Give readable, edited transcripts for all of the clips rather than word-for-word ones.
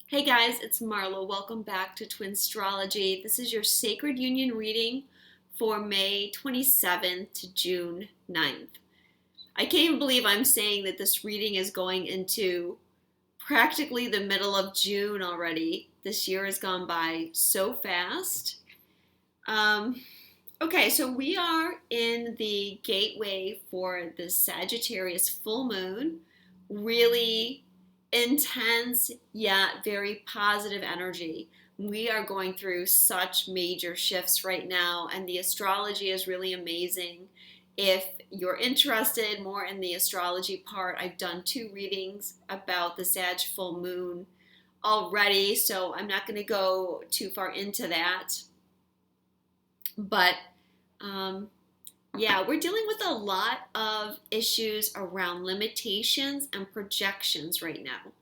Hey guys, it's Marla. Welcome back to Twin Astrology. This is your Sacred Union reading for May 27th to June 9th. I can't even believe I'm saying that this reading is going into practically the middle of June already. This year has gone by so fast. Okay, so we are in the gateway for the Sagittarius full moon. Really intense yet very positive energy. We are going through such major shifts right now, and the astrology is really amazing. If you're interested more in the astrology part, I've done 2 readings about the Sag full moon already, so I'm not going to go too far into that. But um, yeah, we're dealing with a lot of issues around limitations and projections right now.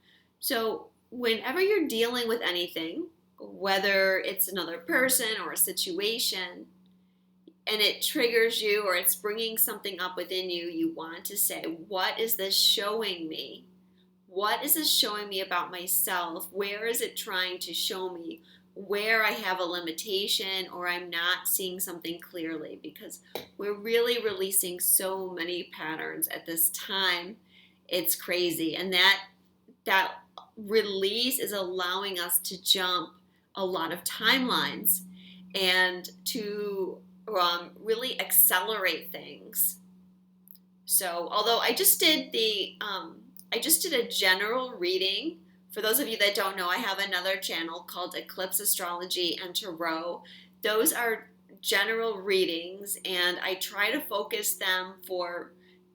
So, whenever you're dealing with anything, whether it's another person or a situation, and it triggers you or it's bringing something up within you, you want to say, what is this showing me? What is this showing me about myself? Where is it trying to show me where I have a limitation or I'm not seeing something clearly? Because we're really releasing so many patterns at this time. It's crazy. And that release is allowing us to jump a lot of timelines and to really accelerate things. So, although I just did a general reading. For those of you that don't know, I have another channel called Eclipse Astrology and Tarot. Those are general readings, and I try to focus them for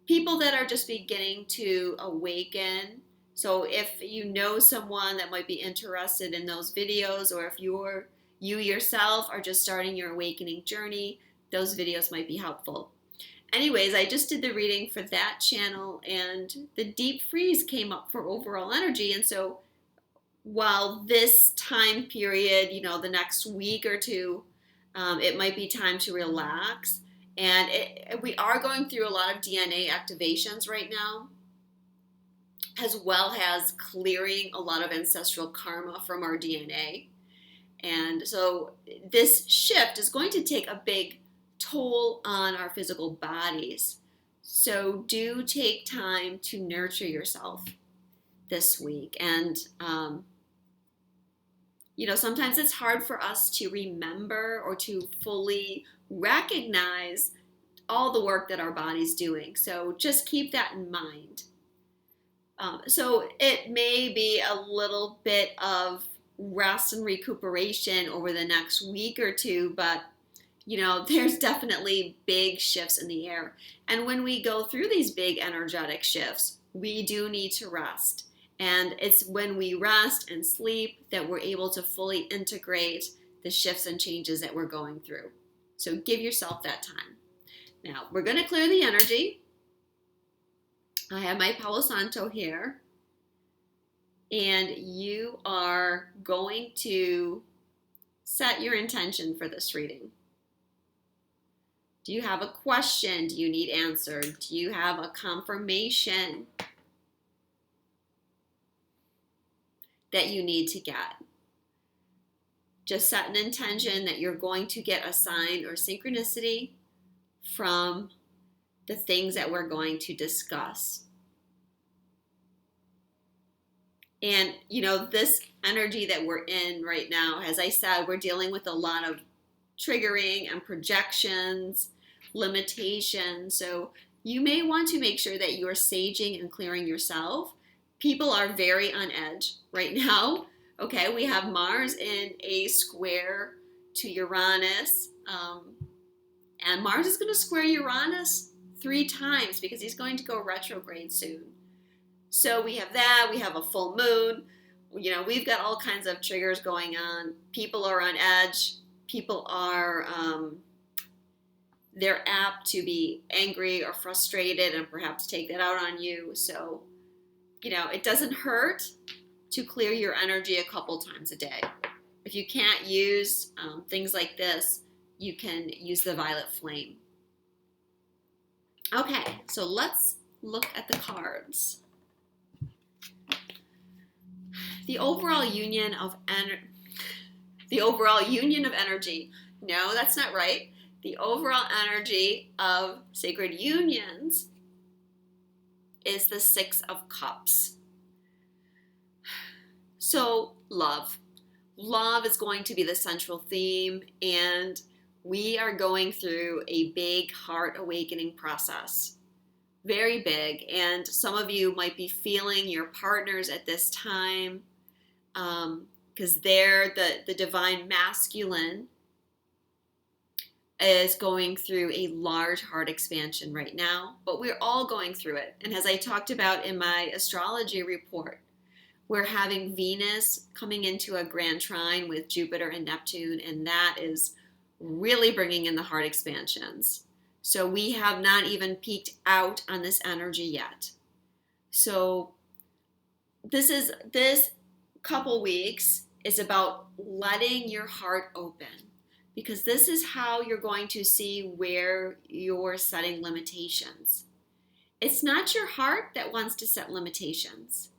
people that are just beginning to awaken. So if you know someone that might be interested in those videos, or if you yourself are just starting your awakening journey, those videos might be helpful. Anyways, I just did the reading for that channel, and the deep freeze came up for overall energy. And so while this time period, the next week or two, it might be time to relax. And we are going through a lot of DNA activations right now, as well as clearing a lot of ancestral karma from our DNA. And so this shift is going to take a big toll on our physical bodies. So do take time to nurture yourself this week. And, sometimes it's hard for us to remember or to fully recognize all the work that our body's doing. So just keep that in mind. So it may be a little bit of rest and recuperation over the next week or two, but there's definitely big shifts in the air. And when we go through these big energetic shifts, we do need to rest. And it's when we rest and sleep that we're able to fully integrate the shifts and changes that we're going through. So give yourself that time. Now, we're going to clear the energy. I have my Palo Santo here. And you are going to set your intention for this reading. Do you have a question? Do you need answered? Do you have a confirmation that you need to get? Just set an intention that you're going to get a sign or synchronicity from the things that we're going to discuss. And, this energy that we're in right now, as I said, we're dealing with a lot of triggering and projections, limitations. So you may want to make sure that you're saging and clearing yourself. People are very on edge right now. Okay, we have Mars in a square to Uranus. And Mars is going to square Uranus 3 times because he's going to go retrograde soon. So we have that. We have a full moon. We've got all kinds of triggers going on. People are on edge. People are, they're apt to be angry or frustrated and perhaps take that out on you. So, it doesn't hurt to clear your energy a couple times a day. If you can't use things like this, you can use the violet flame. Okay, so let's look at the cards. The overall union of energy. No, that's not right. The overall energy of sacred unions is the Six of Cups. So, love. Love is going to be the central theme, and we are going through a big heart awakening process. Very big, and some of you might be feeling your partners at this time because they're the divine masculine is going through a large heart expansion right now, but we're all going through it. And as I talked about in my astrology report, we're having Venus coming into a grand trine with Jupiter and Neptune, and that is really bringing in the heart expansions. So we have not even peaked out on this energy yet. So this couple weeks is about letting your heart open, because this is how you're going to see where you're setting limitations. It's not your heart that wants to set limitations.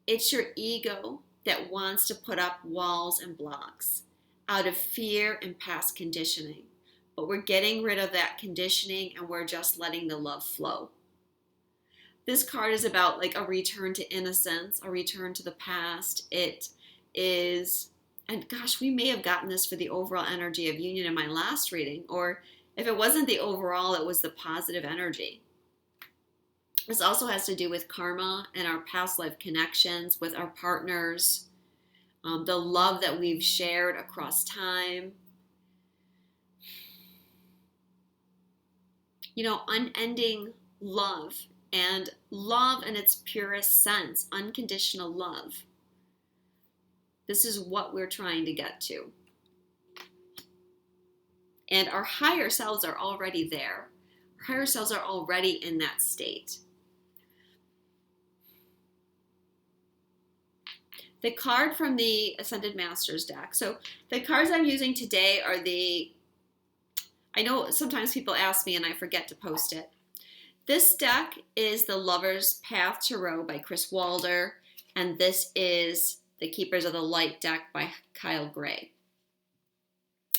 It's your ego that wants to put up walls and blocks out of fear and past conditioning. But we're getting rid of that conditioning and we're just letting the love flow. This card is about like a return to innocence, a return to the past. It is, and gosh, we may have gotten this for the overall energy of union in my last reading, or if it wasn't the overall, it was the positive energy. This also has to do with karma and our past life connections with our partners, the love that we've shared across time. You know, unending love, and love in its purest sense, unconditional love. This is what we're trying to get to. And our higher selves are already there. Our higher selves are already in that state. The card from the Ascended Masters deck. So the cards I'm using today are I know sometimes people ask me and I forget to post it. This deck is the Lover's Path Tarot by Chris Walder, and this is the Keepers of the Light deck by Kyle Gray.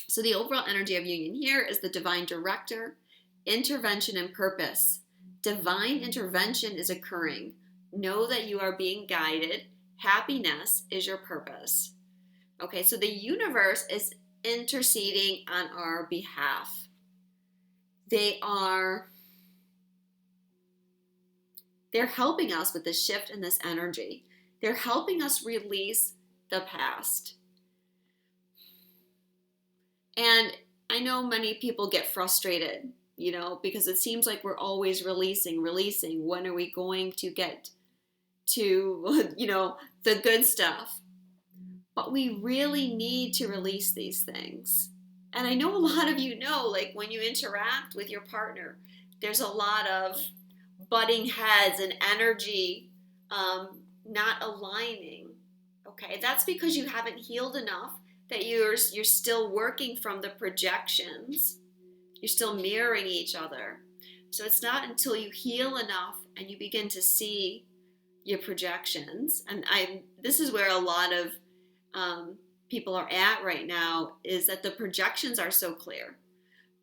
So the overall energy of union here is the Divine Director, intervention and purpose. Divine intervention is occurring. Know that you are being guided. Happiness is your purpose. Okay, so the universe is interceding on our behalf. They're helping us with the shift in this energy. They're helping us release the past. And I know many people get frustrated, you know, because it seems like we're always releasing. When are we going to get to, you know, the good stuff? But we really need to release these things. And I know a lot of you know, like when you interact with your partner, there's a lot of butting heads and energy not aligning. Okay, that's because you haven't healed enough, that you're still working from the projections. You're still mirroring each other. So it's not until you heal enough and you begin to see your projections. And this is where a lot of people are at right now, is that the projections are so clear.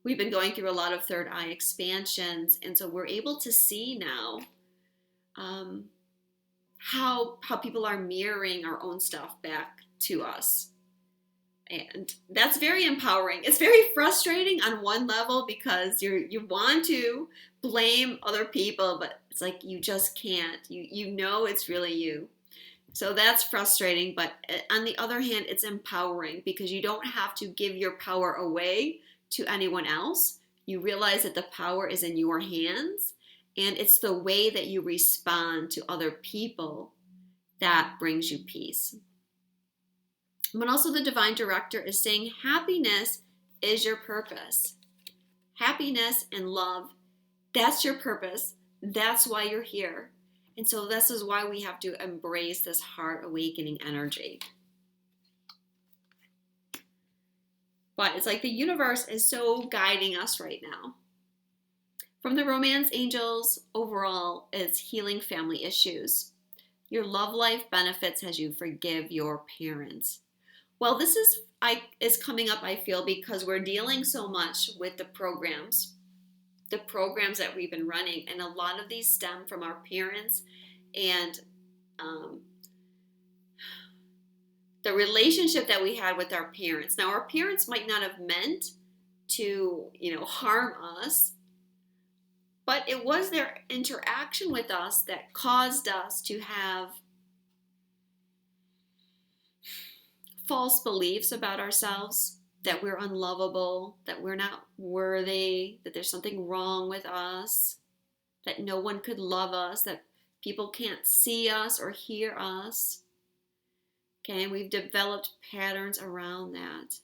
We've been going through a lot of third eye expansions, and so we're able to see now how people are mirroring our own stuff back to us. And that's very empowering. It's very frustrating on one level because you want to blame other people, but it's like you just can't. You know it's really you. So that's frustrating, but on the other hand, it's empowering because you don't have to give your power away to anyone else. You realize that the power is in your hands, and it's the way that you respond to other people that brings you peace. But also the Divine Director is saying happiness is your purpose. Happiness and love, that's your purpose. That's why you're here. And so this is why we have to embrace this heart awakening energy. But it's like the universe is so guiding us right now. From the romance angels, overall, it's healing family issues. Your love life benefits as you forgive your parents. Well, this is coming up, I feel, because we're dealing so much with the programs that we've been running, and a lot of these stem from our parents and um, the relationship that we had with our parents. Now, our parents might not have meant to, harm us, but it was their interaction with us that caused us to have false beliefs about ourselves, that we're unlovable, that we're not worthy, that there's something wrong with us, that no one could love us, that people can't see us or hear us. Okay, and we've developed patterns around that.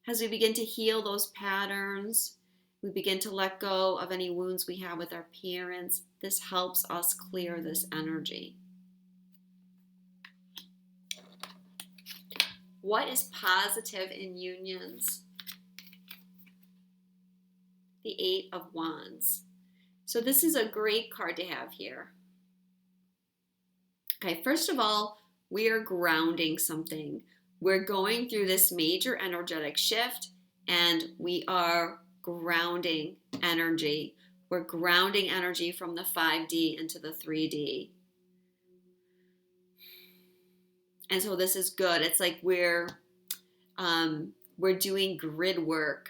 As we begin to heal those patterns, we begin to let go of any wounds we have with our parents. This helps us clear this energy. What is positive in unions? The Eight of Wands. So this is a great card to have here. Okay, first of all, we are grounding something. We're going through this major energetic shift, and we are grounding energy. We're grounding energy from the 5D into the 3D. And so this is good. It's like we're doing grid work.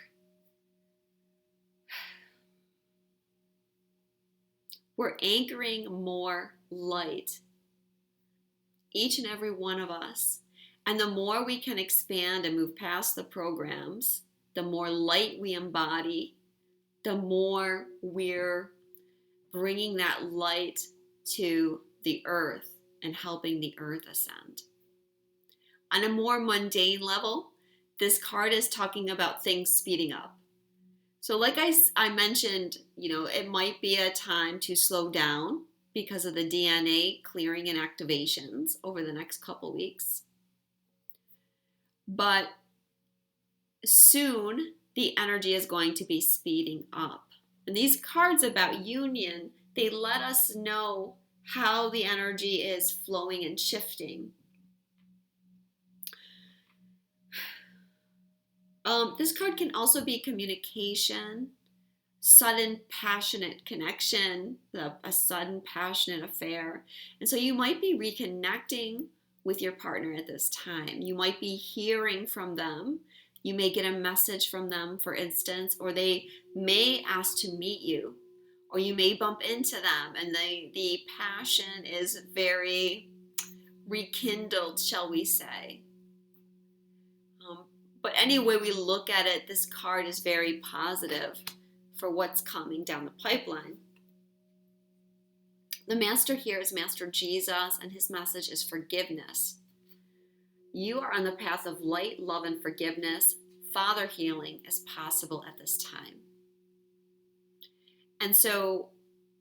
We're anchoring more light, each and every one of us. And the more we can expand and move past the programs, the more light we embody, the more we're bringing that light to the earth and helping the earth ascend. On a more mundane level, this card is talking about things speeding up. So like I mentioned, it might be a time to slow down because of the DNA clearing and activations over the next couple weeks. But soon, the energy is going to be speeding up. And these cards about union, they let us know how the energy is flowing and shifting. This card can also be communication, sudden passionate connection, a sudden passionate affair. And so you might be reconnecting with your partner at this time. You might be hearing from them. You may get a message from them, for instance, or they may ask to meet you, or you may bump into them and the passion is very rekindled, shall we say. But any way we look at it, this card is very positive for what's coming down the pipeline. The master here is Master Jesus, and his message is forgiveness. You are on the path of light, love, and forgiveness. Father healing is possible at this time. And so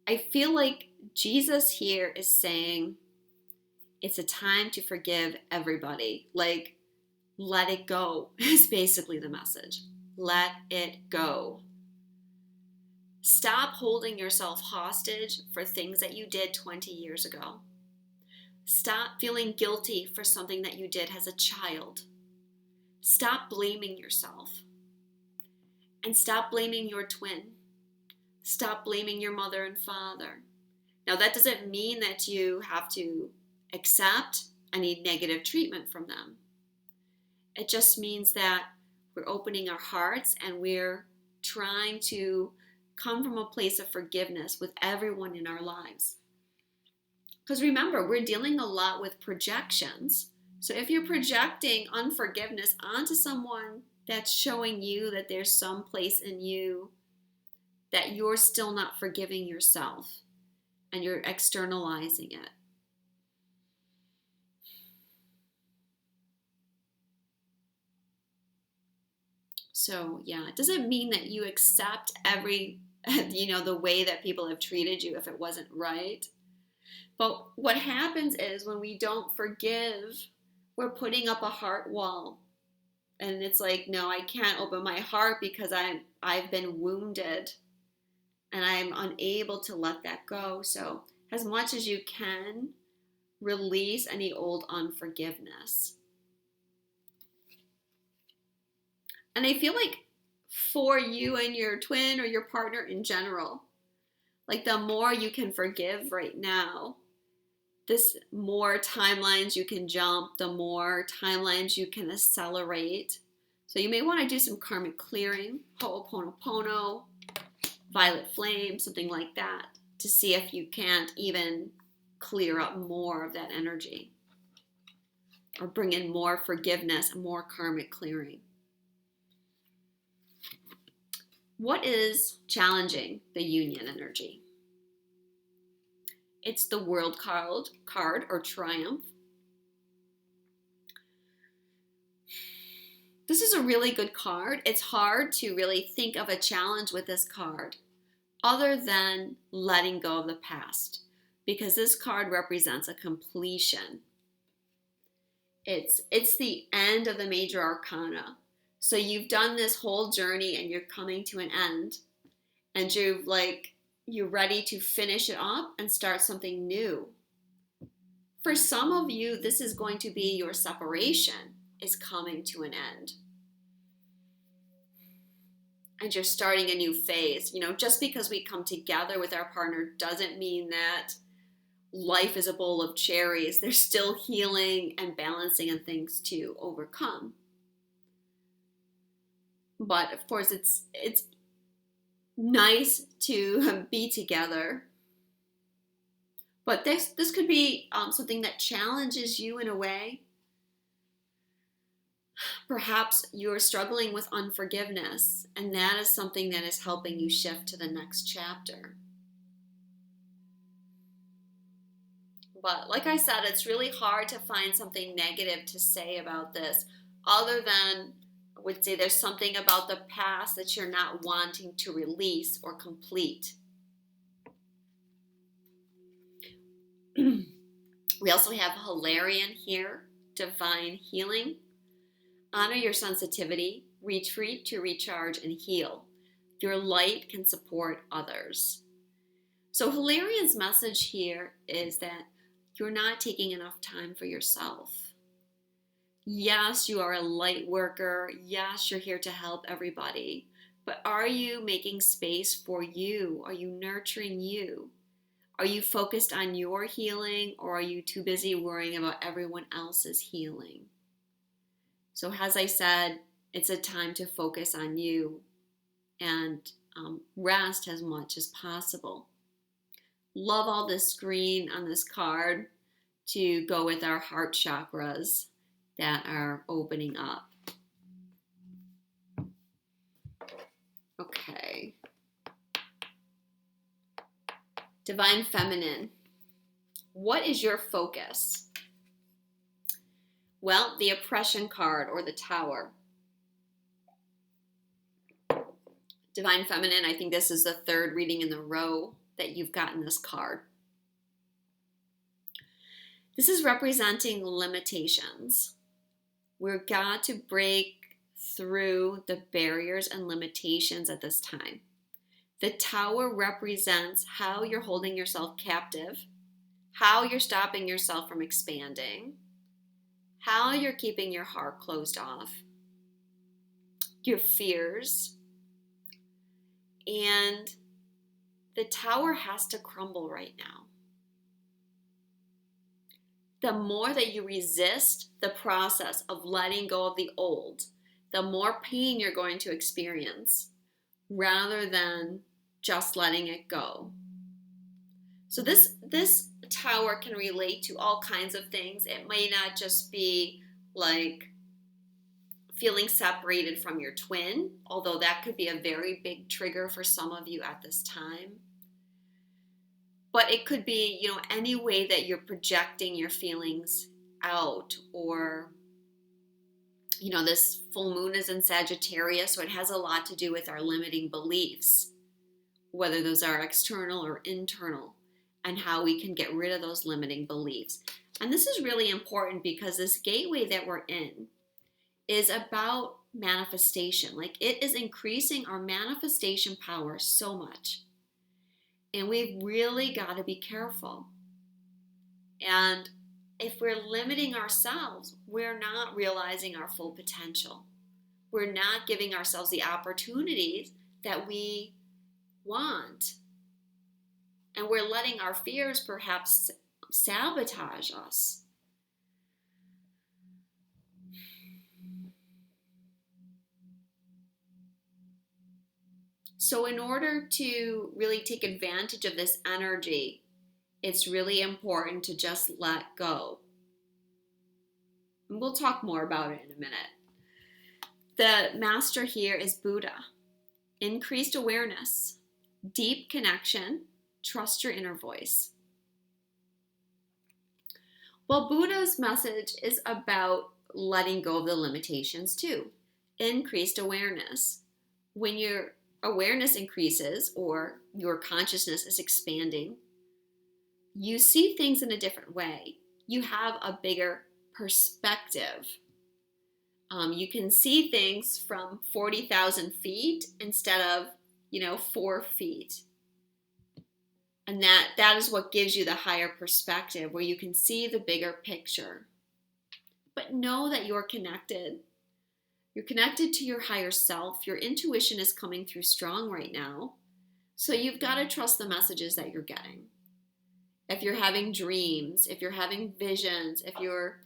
I feel like Jesus here is saying it's a time to forgive everybody. Like, let it go is basically the message. Let it go. Stop holding yourself hostage for things that you did 20 years ago. Stop feeling guilty for something that you did as a child. Stop blaming yourself. And stop blaming your twin. Stop blaming your mother and father. Now, that doesn't mean that you have to accept any negative treatment from them. It just means that we're opening our hearts and we're trying to come from a place of forgiveness with everyone in our lives. Because remember, we're dealing a lot with projections. So if you're projecting unforgiveness onto someone, that's showing you that there's some place in you that you're still not forgiving yourself and you're externalizing it. So yeah, it doesn't mean that you accept the way that people have treated you if it wasn't right. But what happens is when we don't forgive, we're putting up a heart wall. And it's like, no, I can't open my heart because I've been wounded and I'm unable to let that go. So as much as you can, release any old unforgiveness. And I feel like for you and your twin or your partner in general, like the more you can forgive right now, this more timelines you can jump, the more timelines you can accelerate. So you may want to do some karmic clearing, ho'oponopono, violet flame, something like that, to see if you can't even clear up more of that energy or bring in more forgiveness and more karmic clearing. What is challenging the union energy? It's the World card or Triumph. This is a really good card. It's hard to really think of a challenge with this card other than letting go of the past, because this card represents a completion. It's the end of the major arcana. So you've done this whole journey and you're coming to an end, and you're ready to finish it up and start something new. For some of you, this is going to be your separation is coming to an end. And you're starting a new phase. Just because we come together with our partner doesn't mean that life is a bowl of cherries. There's still healing and balancing and things to overcome. But of course, it's nice to be together. But this could be something that challenges you in a way. Perhaps you're struggling with unforgiveness, and that is something that is helping you shift to the next chapter. But like I said, it's really hard to find something negative to say about this, other than I would say there's something about the past that you're not wanting to release or complete. We also have Hilarion here, divine healing. Honor your sensitivity, retreat to recharge and heal. Your light can support others. So Hilarion's message here is that you're not taking enough time for yourself. Yes, you are a light worker. Yes, you're here to help everybody. But are you making space for you? Are you nurturing you? Are you focused on your healing, or are you too busy worrying about everyone else's healing? So as I said, it's a time to focus on you and rest as much as possible. Love all this green on this card to go with our heart chakras that are opening up. Okay. Divine Feminine. What is your focus? Well, the Oppression card or the Tower. Divine Feminine, I think this is the third reading in the row that you've gotten this card. This is representing limitations. We've got to break through the barriers and limitations at this time. The Tower represents how you're holding yourself captive, how you're stopping yourself from expanding, how you're keeping your heart closed off, your fears, and the Tower has to crumble right now. The more that you resist the process of letting go of the old, the more pain you're going to experience, rather than just letting it go. So this Tower can relate to all kinds of things. It may not just be like feeling separated from your twin, although that could be a very big trigger for some of you at this time. But it could be, any way that you're projecting your feelings out, or, this full moon is in Sagittarius, so it has a lot to do with our limiting beliefs, whether those are external or internal, and how we can get rid of those limiting beliefs. And this is really important because this gateway that we're in is about manifestation. Like, it is increasing our manifestation power so much. And we've really got to be careful. And if we're limiting ourselves, we're not realizing our full potential. We're not giving ourselves the opportunities that we want. And we're letting our fears perhaps sabotage us. So in order to really take advantage of this energy, it's really important to just let go. And we'll talk more about it in a minute. The master here is Buddha. Increased awareness, deep connection, trust your inner voice. Well, Buddha's message is about letting go of the limitations too. Increased awareness. When your awareness increases or your consciousness is expanding, you see things in a different way. You have a bigger perspective. You can see things from 40,000 feet instead of, 4 feet. And that is what gives you the higher perspective, where you can see the bigger picture. But know that you're connected. You're connected to your higher self. Your intuition is coming through strong right now. So you've got to trust the messages that you're getting. If you're having dreams, if you're having visions, if you're,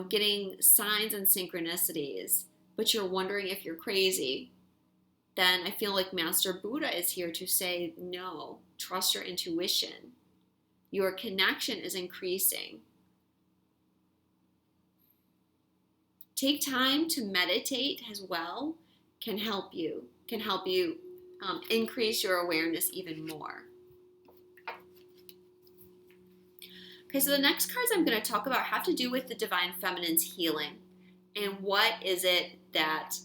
getting signs and synchronicities, but you're wondering if you're crazy, then I feel like Master Buddha is here to say, no, trust your intuition. Your connection is increasing. Take time to meditate as well, can help you increase your awareness even more. Okay, so the next cards I'm going to talk about have to do with the Divine Feminine's healing. And what is it that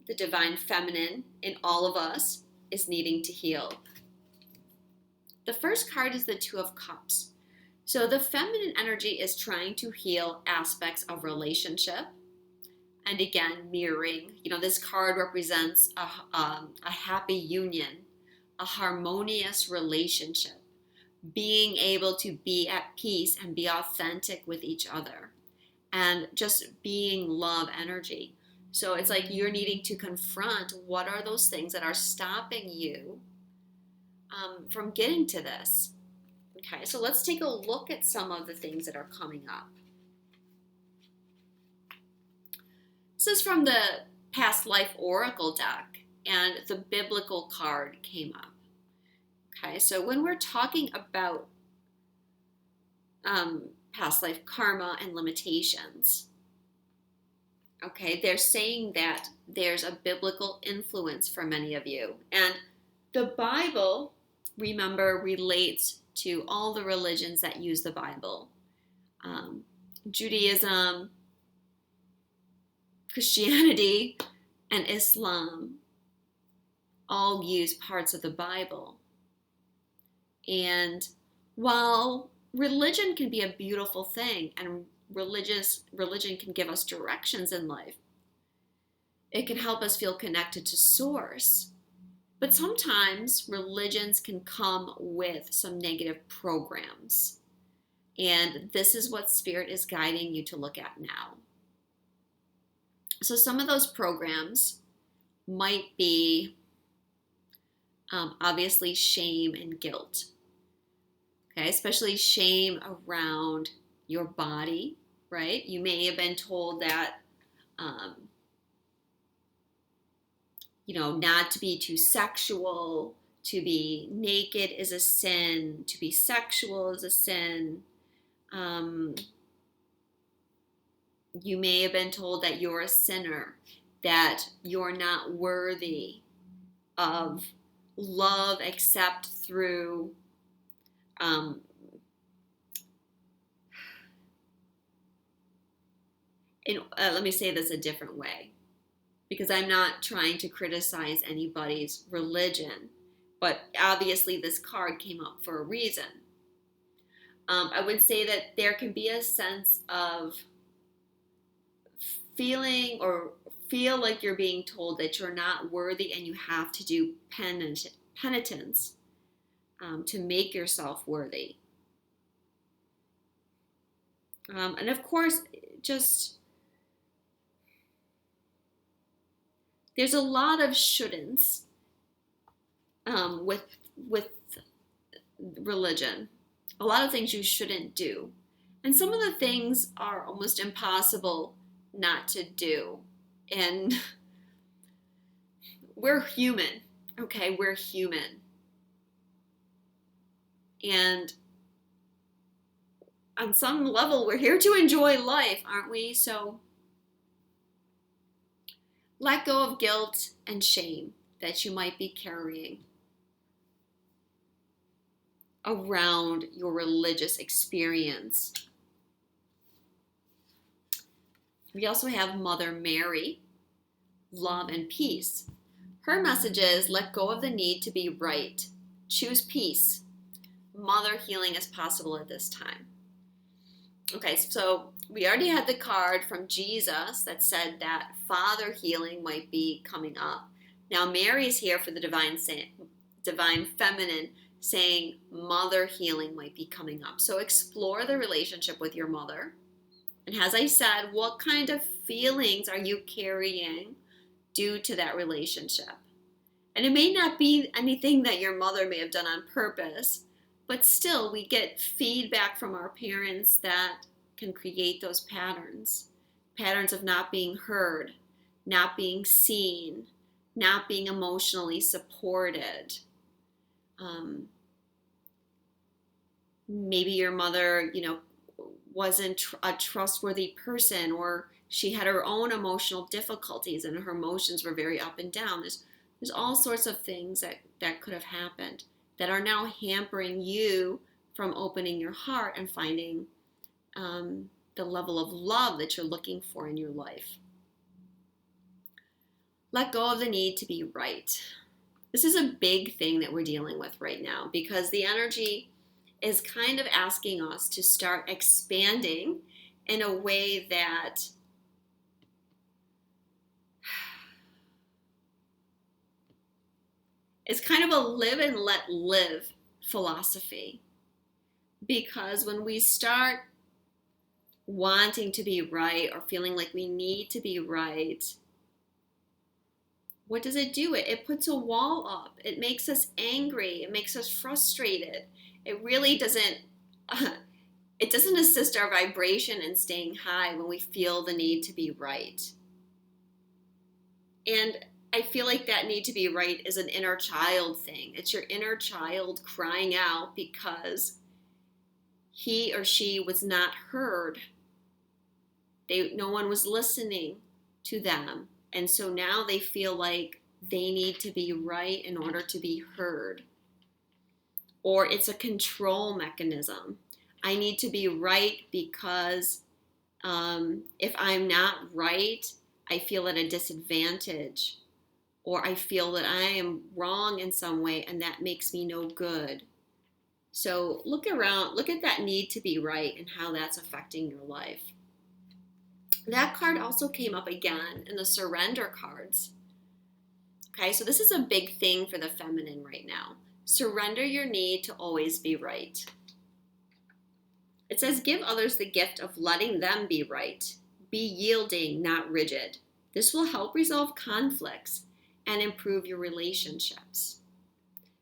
the Divine Feminine in all of us is needing to heal? The first card is the Two of Cups. So the feminine energy is trying to heal aspects of relationship. And again, mirroring. This card represents a happy union, a harmonious relationship. Being able to be at peace and be authentic with each other and just being love energy. So it's like you're needing to confront what are those things that are stopping you from getting to this. Okay, so let's take a look at some of the things that are coming up. This is from the Past Life Oracle deck, and the biblical card came up. Okay, so when we're talking about past life karma and limitations, okay, they're saying that there's a biblical influence for many of you. And the Bible, remember, relates to all the religions that use the Bible. Judaism, Christianity, and Islam all use parts of the Bible. And while religion can be a beautiful thing and religion can give us directions in life, it can help us feel connected to source. But sometimes religions can come with some negative programs. And this is what Spirit is guiding you to look at now. So some of those programs might be obviously shame and guilt. Okay, especially shame around your body, right? You may have been told that, not to be too sexual, to be naked is a sin, to be sexual is a sin. You may have been told that you're a sinner, that you're not worthy of love except through let me say this a different way, because I'm not trying to criticize anybody's religion, but obviously this card came up for a reason. I would say that there can be a sense of feeling or feel like you're being told that you're not worthy and you have to do penitence to make yourself worthy. And of course, just there's a lot of shouldn'ts with religion. A lot of things you shouldn't do, and some of the things are almost impossible not to do. And we're human, okay? We're human, and on some level, we're here to enjoy life, aren't we? So let go of guilt and shame that you might be carrying around your religious experience. We also have Mother Mary, love and peace. Her message is let go of the need to be right. Choose peace. Mother healing is possible at this time. Okay, so we already had the card from Jesus that said that Father healing might be coming up. Now Mary's here for the divine feminine, saying mother healing might be coming up. So explore the relationship with your mother. And as I said, what kind of feelings are you carrying due to that relationship? And it may not be anything that your mother may have done on purpose, but still we get feedback from our parents that can create those patterns of not being heard, not being seen, not being emotionally supported. Maybe your mother, wasn't a trustworthy person, or she had her own emotional difficulties and her emotions were very up and down. There's all sorts of things that could have happened that are now hampering you from opening your heart and finding the level of love that you're looking for in your life. Let go of the need to be right. This is a big thing that we're dealing with right now because the energy is kind of asking us to start expanding in a way that is kind of a live and let live philosophy. Because when we start wanting to be right or feeling like we need to be right, what does it do? It puts a wall up. It makes us angry. It makes us frustrated. It really doesn't assist our vibration in staying high when we feel the need to be right. And I feel like that need to be right is an inner child thing. It's your inner child crying out because he or she was not heard. No one was listening to them. And so now they feel like they need to be right in order to be heard. Or it's a control mechanism. I need to be right because if I'm not right, I feel at a disadvantage. Or I feel that I am wrong in some way and that makes me no good. So look at that need to be right and how that's affecting your life. That card also came up again in the surrender cards. Okay, so this is a big thing for the feminine right now. Surrender your need to always be right. It says, give others the gift of letting them be right. Be yielding, not rigid. This will help resolve conflicts and improve your relationships.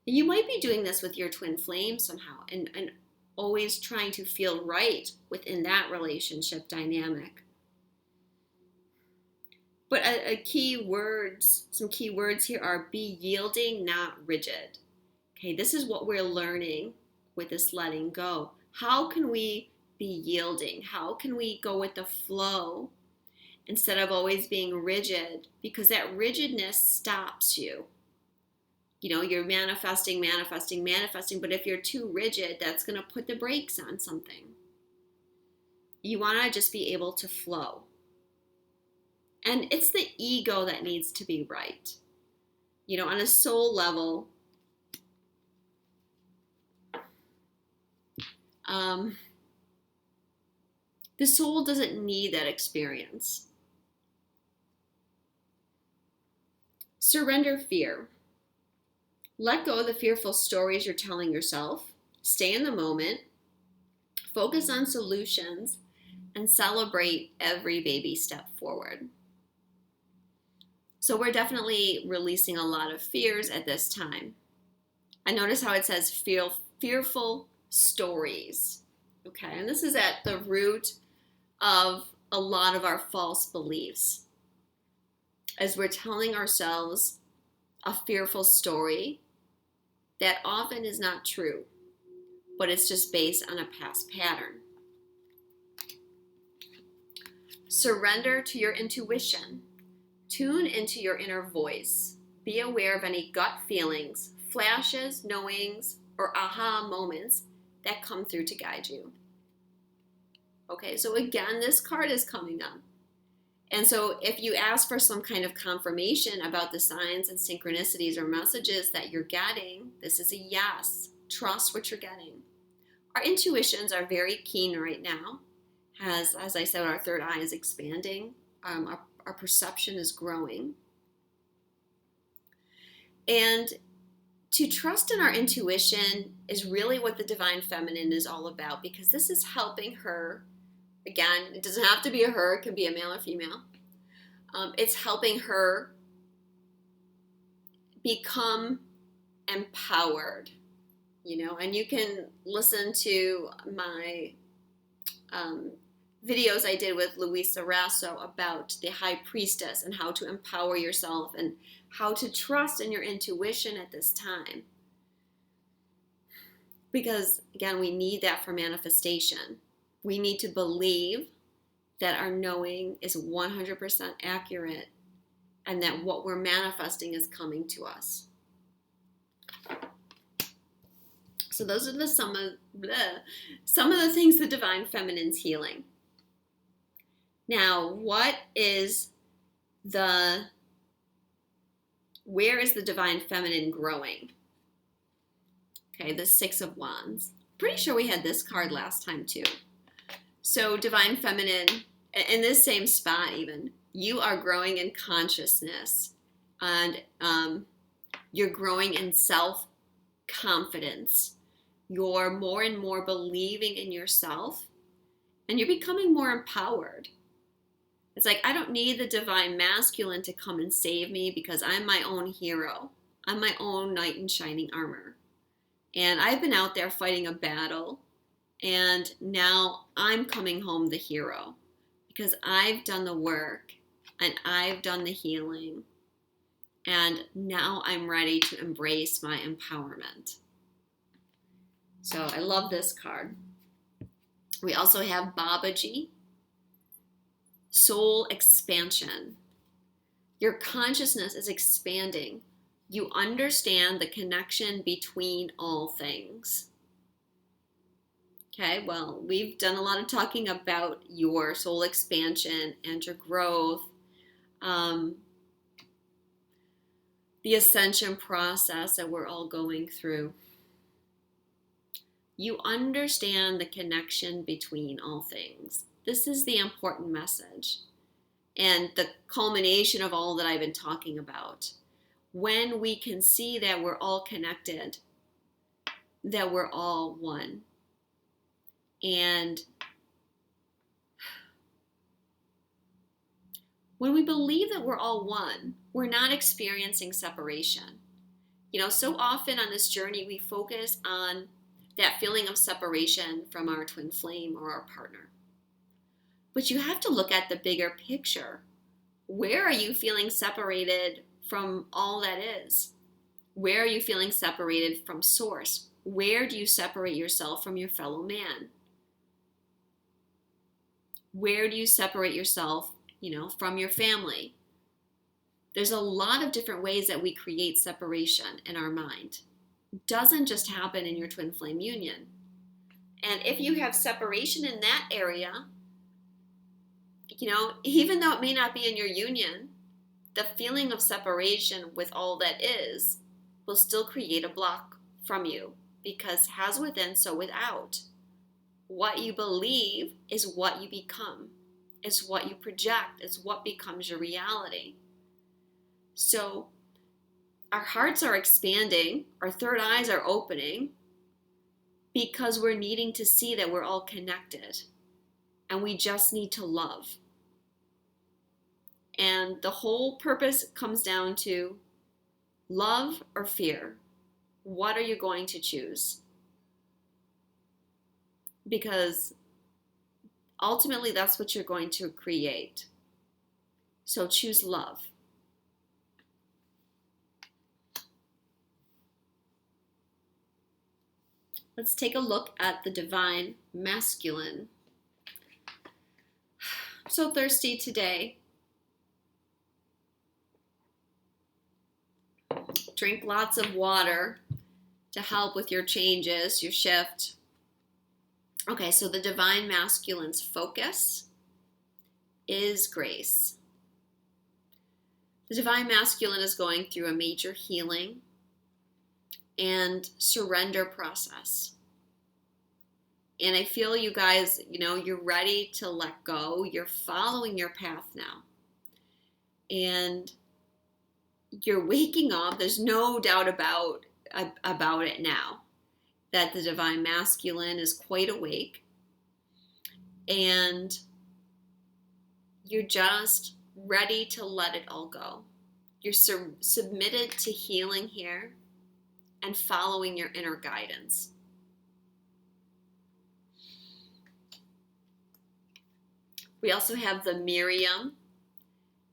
And you might be doing this with your twin flame somehow and always trying to feel right within that relationship dynamic. But some key words here are be yielding, not rigid. Okay, this is what we're learning with this letting go. How can we be yielding? How can we go with the flow instead of always being rigid? Because that rigidness stops you. You're manifesting, but if you're too rigid, that's going to put the brakes on something. You want to just be able to flow. And it's the ego that needs to be right. On a soul level, the soul doesn't need that experience. Surrender fear. Let go of the fearful stories you're telling yourself. Stay in the moment. Focus on solutions and celebrate every baby step forward. So we're definitely releasing a lot of fears at this time. I notice how it says fearful stories. Okay, and this is at the root of a lot of our false beliefs, as we're telling ourselves a fearful story that often is not true, but it's just based on a past pattern. Surrender to your intuition. Tune into your inner voice. Be aware of any gut feelings, flashes, knowings, or aha moments that come through to guide you. Okay, so again, this card is coming up. And so if you ask for some kind of confirmation about the signs and synchronicities or messages that you're getting, this is a yes. Trust what you're getting. Our intuitions are very keen right now. As I said, our third eye is expanding. Our perception is growing. And to trust in our intuition is really what the Divine Feminine is all about, because this is helping her. Again, it doesn't have to be a her, it can be a male or female. It's helping her become empowered, and you can listen to my videos I did with Luisa Rasso about the High Priestess and how to empower yourself and how to trust in your intuition at this time. Because, again, we need that for manifestation. We need to believe that our knowing is 100% accurate and that what we're manifesting is coming to us. So those are some of the things the Divine Feminine's healing. Now, where is the Divine Feminine growing? Okay, the Six of Wands. Pretty sure we had this card last time too. So Divine Feminine, in this same spot even, you are growing in consciousness, and you're growing in self-confidence. You're more and more believing in yourself, and you're becoming more empowered. It's like, I don't need the Divine Masculine to come and save me because I'm my own hero. I'm my own knight in shining armor. And I've been out there fighting a battle, and now I'm coming home the hero because I've done the work and I've done the healing, and now I'm ready to embrace my empowerment. So I love this card. We also have Babaji, soul expansion. Your consciousness is expanding. You understand the connection between all things. Okay, well, we've done a lot of talking about your soul expansion and your growth, the ascension process that we're all going through. You understand the connection between all things. This is the important message and the culmination of all that I've been talking about. When we can see that we're all connected, that we're all one. And when we believe that we're all one, we're not experiencing separation. So often on this journey, we focus on that feeling of separation from our twin flame or our partner. But you have to look at the bigger picture. Where are you feeling separated from all that is? Where are you feeling separated from source? Where do you separate yourself from your fellow man? Where do you separate yourself, from your family? There's a lot of different ways that we create separation in our mind. It doesn't just happen in your twin flame union. And if you have separation in that area, even though it may not be in your union, the feeling of separation with all that is will still create a block from you, because as within, so without. What you believe is what you become. It's what you project. It's what becomes your reality. So our hearts are expanding, our third eyes are opening, because we're needing to see that we're all connected. and we just need to love. And the whole purpose comes down to love or fear. What are you going to choose? Because ultimately that's what you're going to create. So choose love. Let's take a look at the divine masculine. I'm so thirsty today. Drink lots of water to help with your changes, your shift. Okay, so the divine masculine's focus is grace. The divine masculine is going through a major healing and surrender process. And I feel you guys, you're ready to let go. You're following your path now. And you're waking up. There's no doubt about it now that the divine masculine is quite awake. And you're just ready to let it all go. You're submitted to healing here and following your inner guidance. We also have the Miriam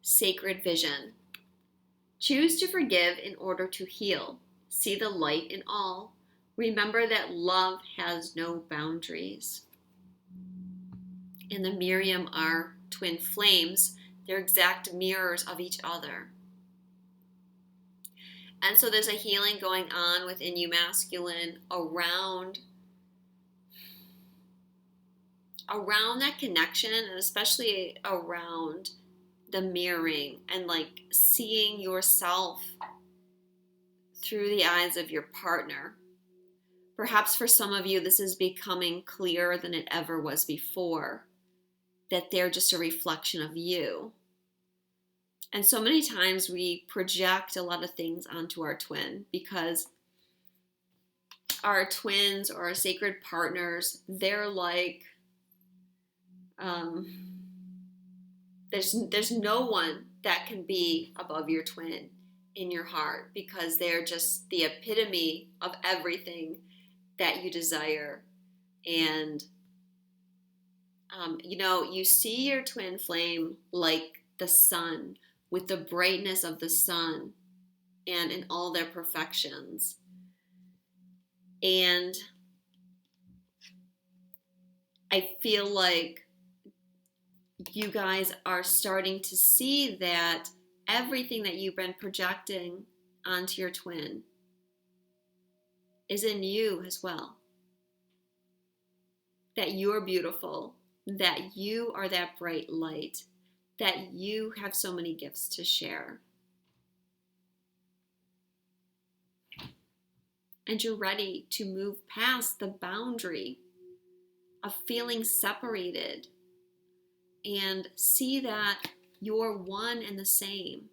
sacred vision. Choose to forgive in order to heal. See the light in all. Remember that love has no boundaries. And the Miriam are twin flames. They're exact mirrors of each other. And so there's a healing going on within you, masculine, around that connection, and especially around the mirroring and like seeing yourself through the eyes of your partner. Perhaps for some of you, this is becoming clearer than it ever was before, that they're just a reflection of you. And so many times we project a lot of things onto our twin because our twins or our sacred partners, they're like, there's no one that can be above your twin in your heart because they're just the epitome of everything that you desire. And, you see your twin flame like the sun, with the brightness of the sun and in all their perfections. And I feel like you guys are starting to see that everything that you've been projecting onto your twin is in you as well. That you're beautiful, that you are that bright light, that you have so many gifts to share. And you're ready to move past the boundary of feeling separated and see that you're one and the same.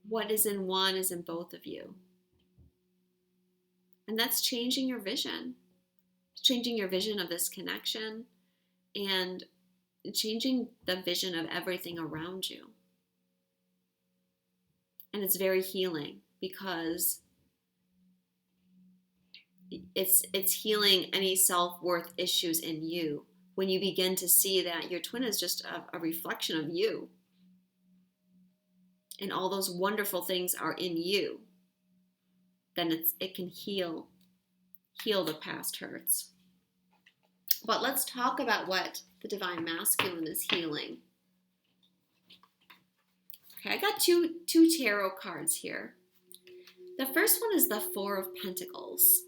What is in one is in both of you. And that's changing your vision. It's changing your vision of this connection and changing the vision of everything around you. And it's very healing because it's healing any self-worth issues in you when you begin to see that your twin is just a reflection of you. And all those wonderful things are in you. Then it can heal the past hurts. But let's talk about what the divine masculine is healing. Okay, I got two tarot cards here. The first one is the Four of Pentacles.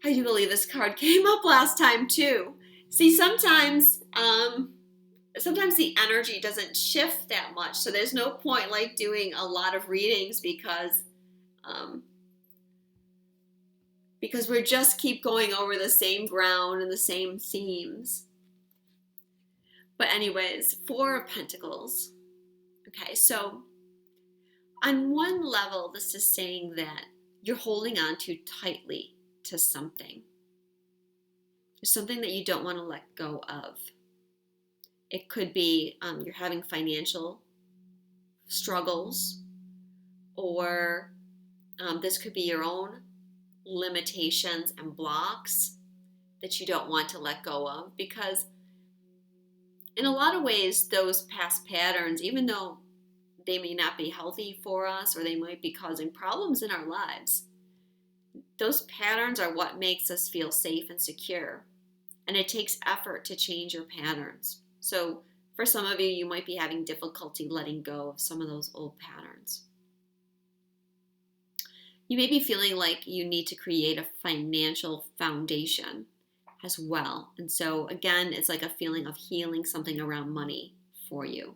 I do believe this card came up last time too. See, sometimes the energy doesn't shift that much, so there's no point like doing a lot of readings because we just keep going over the same ground and the same themes. But anyways, Four of Pentacles. Okay, so on one level, this is saying that you're holding on too tightly to something. There's something that you don't want to let go of. It could be you're having financial struggles, or this could be your own limitations and blocks that you don't want to let go of, because in a lot of ways, those past patterns, even though they may not be healthy for us or they might be causing problems in our lives, those patterns are what makes us feel safe and secure. And it takes effort to change your patterns. So for some of you, you might be having difficulty letting go of some of those old patterns. You may be feeling like you need to create a financial foundation as well. And so again, it's like a feeling of healing something around money for you.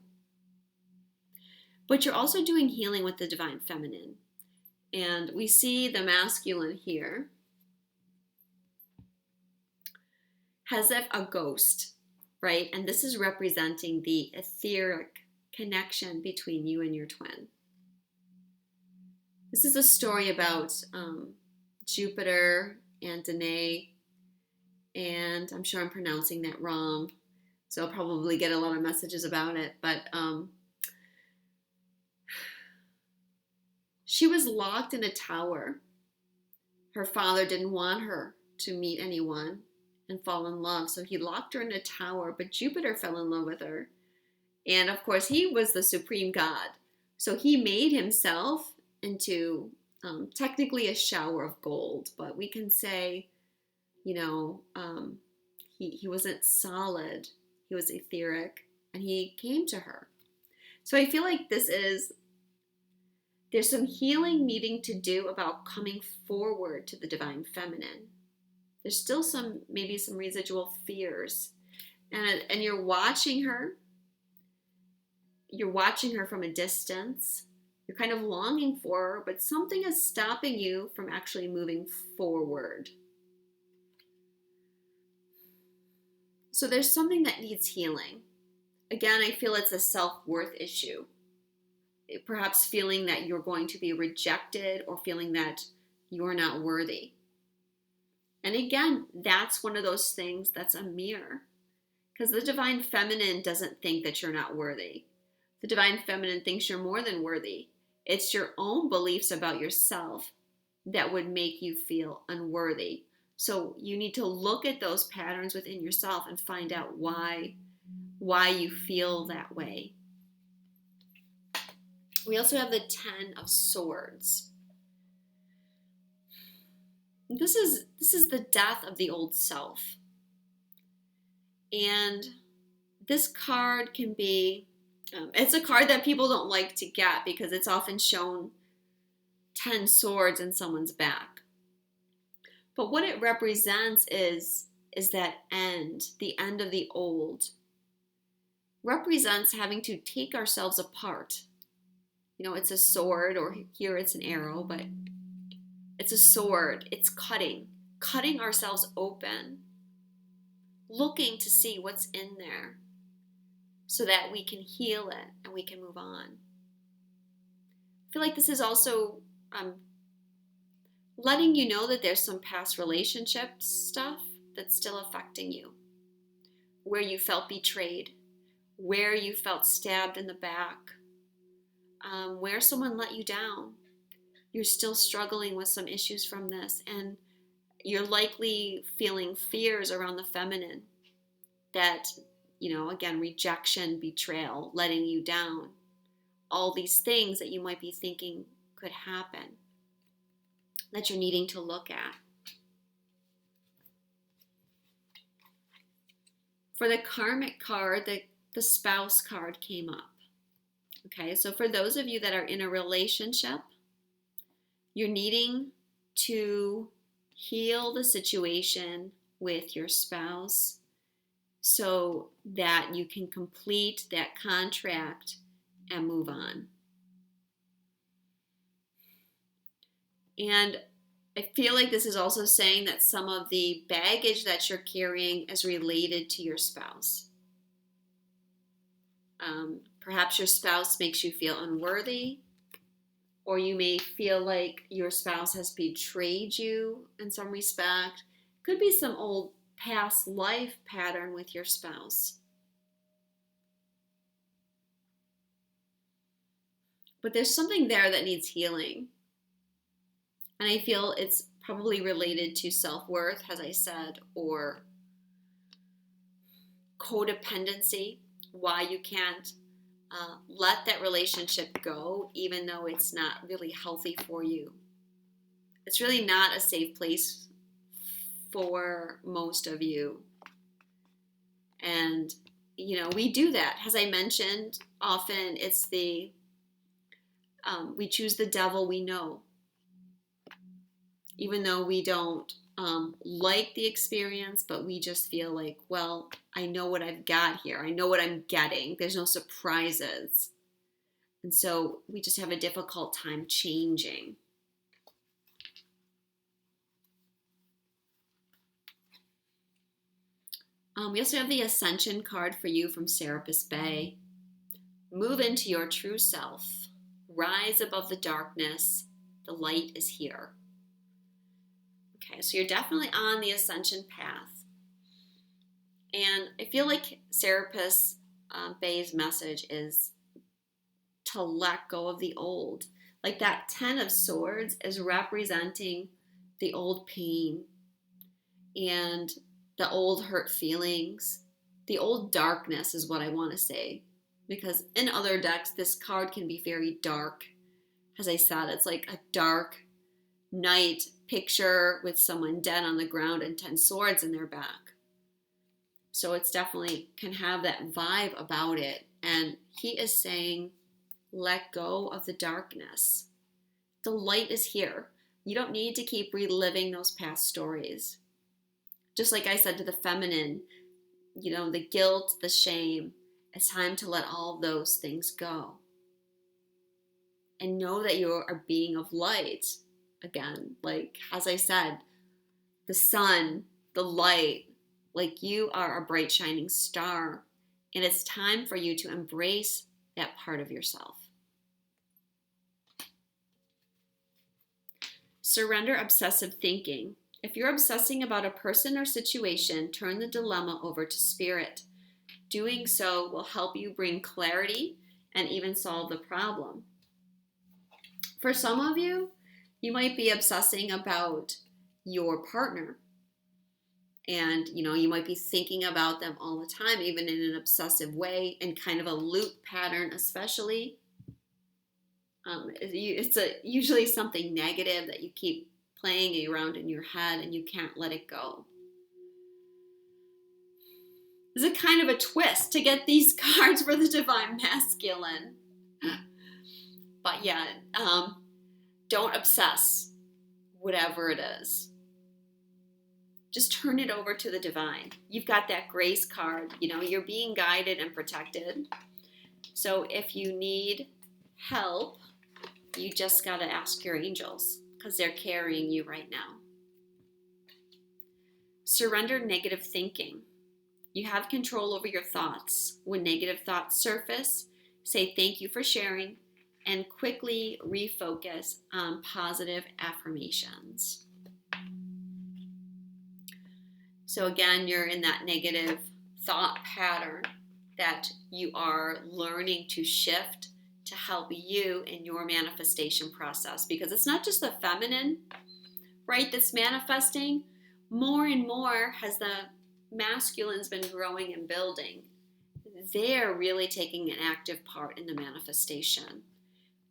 But you're also doing healing with the divine feminine. And we see the masculine here as if a ghost, right? And this is representing the etheric connection between you and your twin. This is a story about Jupiter and Danae, and I'm sure I'm pronouncing that wrong, so I'll probably get a lot of messages about it, but she was locked in a tower. Her father didn't want her to meet anyone and fall in love, so he locked her in a tower, but Jupiter fell in love with her. And of course, he was the supreme god, so he made himself into technically a shower of gold, but we can say, he wasn't solid, he was etheric, and he came to her. So I feel like there's some healing needing to do about coming forward to the divine feminine. There's still maybe some residual fears, and you're watching her. You're watching her from a distance. You're kind of longing for her, but something is stopping you from actually moving forward. So there's something that needs healing. Again, I feel it's a self-worth issue. Perhaps feeling that you're going to be rejected or feeling that you're not worthy. And again, that's one of those things that's a mirror. Because the divine feminine doesn't think that you're not worthy. The divine feminine thinks you're more than worthy. It's your own beliefs about yourself that would make you feel unworthy. So you need to look at those patterns within yourself and find out why you feel that way. We also have the 10 of Swords. This is the death of the old self. And this card can be, it's a card that people don't like to get because it's often shown 10 swords in someone's back. But what it represents is that end, the end of the old. Represents having to take ourselves apart. It's a sword, or here it's an arrow, but it's a sword. It's cutting ourselves open, looking to see what's in there so that we can heal it and we can move on. I feel like this is also letting you know that there's some past relationship stuff that's still affecting you, where you felt betrayed, where you felt stabbed in the back, where someone let you down. You're still struggling with some issues from this, and you're likely feeling fears around the feminine that, again, rejection, betrayal, letting you down, all these things that you might be thinking could happen that you're needing to look at. For the karmic card, the spouse card came up. Okay, so for those of you that are in a relationship, you're needing to heal the situation with your spouse so that you can complete that contract and move on. And I feel like this is also saying that some of the baggage that you're carrying is related to your spouse. Perhaps your spouse makes you feel unworthy, or you may feel like your spouse has betrayed you in some respect. Could be some old past life pattern with your spouse. But there's something there that needs healing. And I feel it's probably related to self-worth, as I said, or codependency, why you can't let that relationship go, even though it's not really healthy for you. It's really not a safe place for most of you. And, we do that. As I mentioned, often it's we choose the devil we know. Even though we don't like the experience, but we just feel like, well, I know what I've got here. I know what I'm getting. There's no surprises. And so we just have a difficult time changing. We also have the Ascension card for you from Serapis Bay. Move into your true self. Rise above the darkness. The light is here. Okay, so you're definitely on the ascension path. And I feel like Serapis Bay's message is to let go of the old. Like that 10 of Swords is representing the old pain and the old hurt feelings. The old darkness is what I want to say. Because in other decks, this card can be very dark. As I said, it's like a dark night picture with someone dead on the ground and 10 swords in their back. So it's definitely can have that vibe about it. And he is saying, let go of the darkness. The light is here. You don't need to keep reliving those past stories. Just like I said to the feminine, the guilt, the shame, it's time to let all those things go. And know that you are a being of light. Again, like as I said, the sun, the light, like you are a bright shining star, and it's time for you to embrace that part of yourself. Surrender obsessive thinking. If you're obsessing about a person or situation, turn the dilemma over to spirit. Doing so will help you bring clarity and even solve the problem. For some of you, you might be obsessing about your partner. And, you might be thinking about them all the time, even in an obsessive way, in kind of a loop pattern especially. It's usually something negative that you keep playing around in your head and you can't let it go. It's a kind of a twist to get these cards for the Divine Masculine. But yeah, don't obsess, whatever it is. Just turn it over to the divine. You've got that grace card. You're being guided and protected. So if you need help, you just got to ask your angels because they're carrying you right now. Surrender negative thinking. You have control over your thoughts. When negative thoughts surface, say thank you for sharing and quickly refocus on positive affirmations. So again, you're in that negative thought pattern that you are learning to shift to help you in your manifestation process. Because it's not just the feminine, right, that's manifesting. More and more has the masculine's been growing and building. They're really taking an active part in the manifestation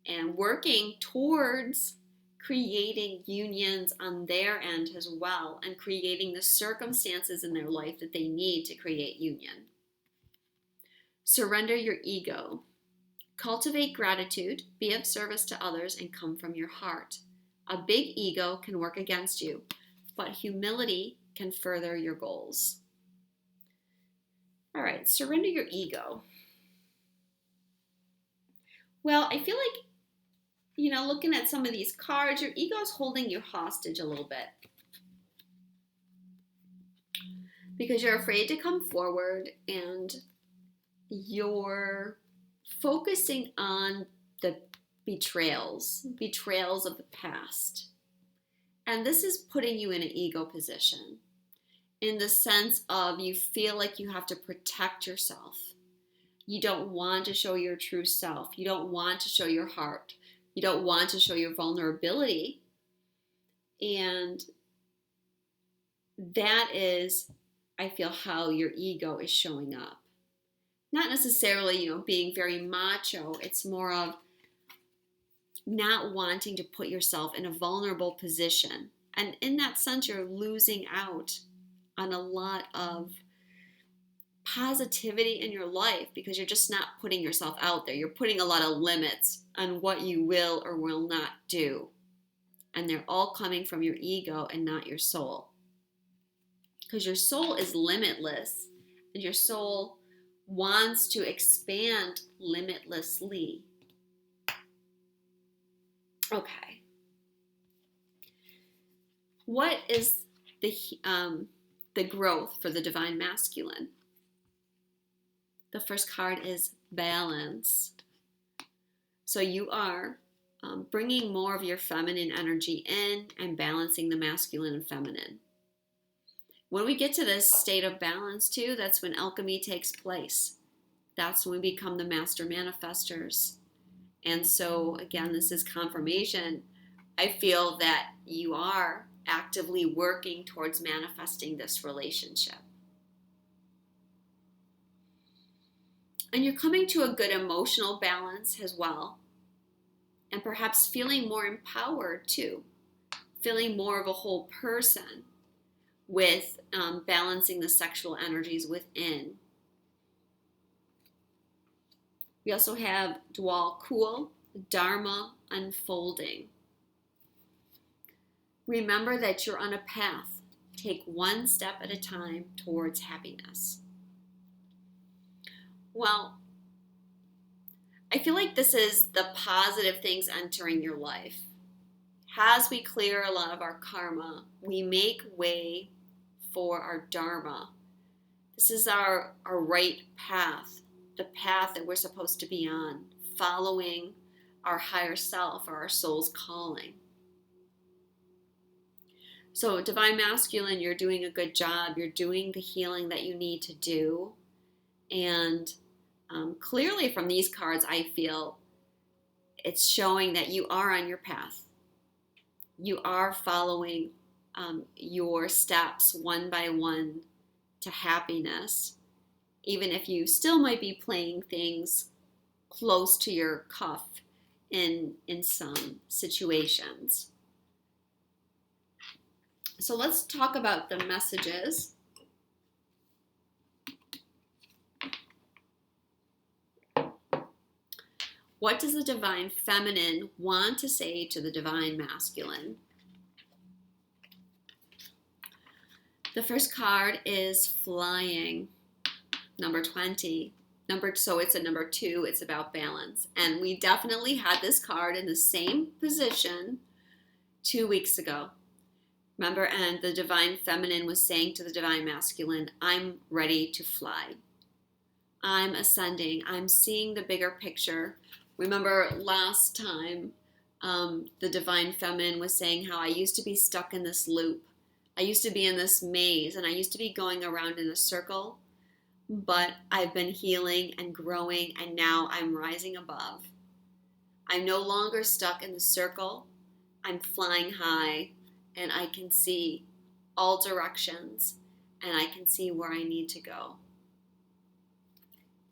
and working towards creating unions on their end as well and creating the circumstances in their life that they need to create union. Surrender your ego. Cultivate gratitude, be of service to others, and come from your heart. A big ego can work against you, but humility can further your goals. All right, surrender your ego. Well, I feel like looking at some of these cards, your ego's holding you hostage a little bit. Because you're afraid to come forward and you're focusing on the betrayals of the past. And this is putting you in an ego position. in the sense of you feel like you have to protect yourself. You don't want to show your true self. You don't want to show your heart. You don't want to show your vulnerability. And that is, I feel, how your ego is showing up. Not necessarily, being very macho. It's more of not wanting to put yourself in a vulnerable position. And in that sense, you're losing out on a lot of positivity in your life because you're just not putting yourself out there. You're putting a lot of limits on what you will or will not do. And they're all coming from your ego and not your soul. Because your soul is limitless and your soul wants to expand limitlessly. Okay. What is the growth for the divine masculine? The first card is balance. So you are bringing more of your feminine energy in and balancing the masculine and feminine. When we get to this state of balance too, that's when alchemy takes place. That's when we become the master manifestors. And so again, this is confirmation. I feel that you are actively working towards manifesting this relationship. And you're coming to a good emotional balance as well. And perhaps feeling more empowered too. Feeling more of a whole person with balancing the sexual energies within. We also have Dwal Kul, Dharma unfolding. Remember that you're on a path. Take one step at a time towards happiness. Well, I feel like this is the positive things entering your life. As we clear a lot of our karma, we make way for our dharma. This is our right path, the path that we're supposed to be on, following our higher self or our soul's calling. So divine masculine, you're doing a good job. You're doing the healing that you need to do. And clearly from these cards, I feel it's showing that you are on your path. You are following your steps one by one to happiness, even if you still might be playing things close to your cuff in some situations. So let's talk about the messages. What does the divine feminine want to say to the divine masculine? The first card is flying, number 20. So it's a number 2, it's about balance. And we definitely had this card in the same position 2 weeks ago. Remember, and the divine feminine was saying to the divine masculine, I'm ready to fly. I'm ascending. I'm seeing the bigger picture. Remember last time, the divine feminine was saying how I used to be stuck in this loop. I used to be in this maze, and I used to be going around in a circle, but I've been healing and growing, and now I'm rising above. I'm no longer stuck in the circle. I'm flying high, and I can see all directions, and I can see where I need to go.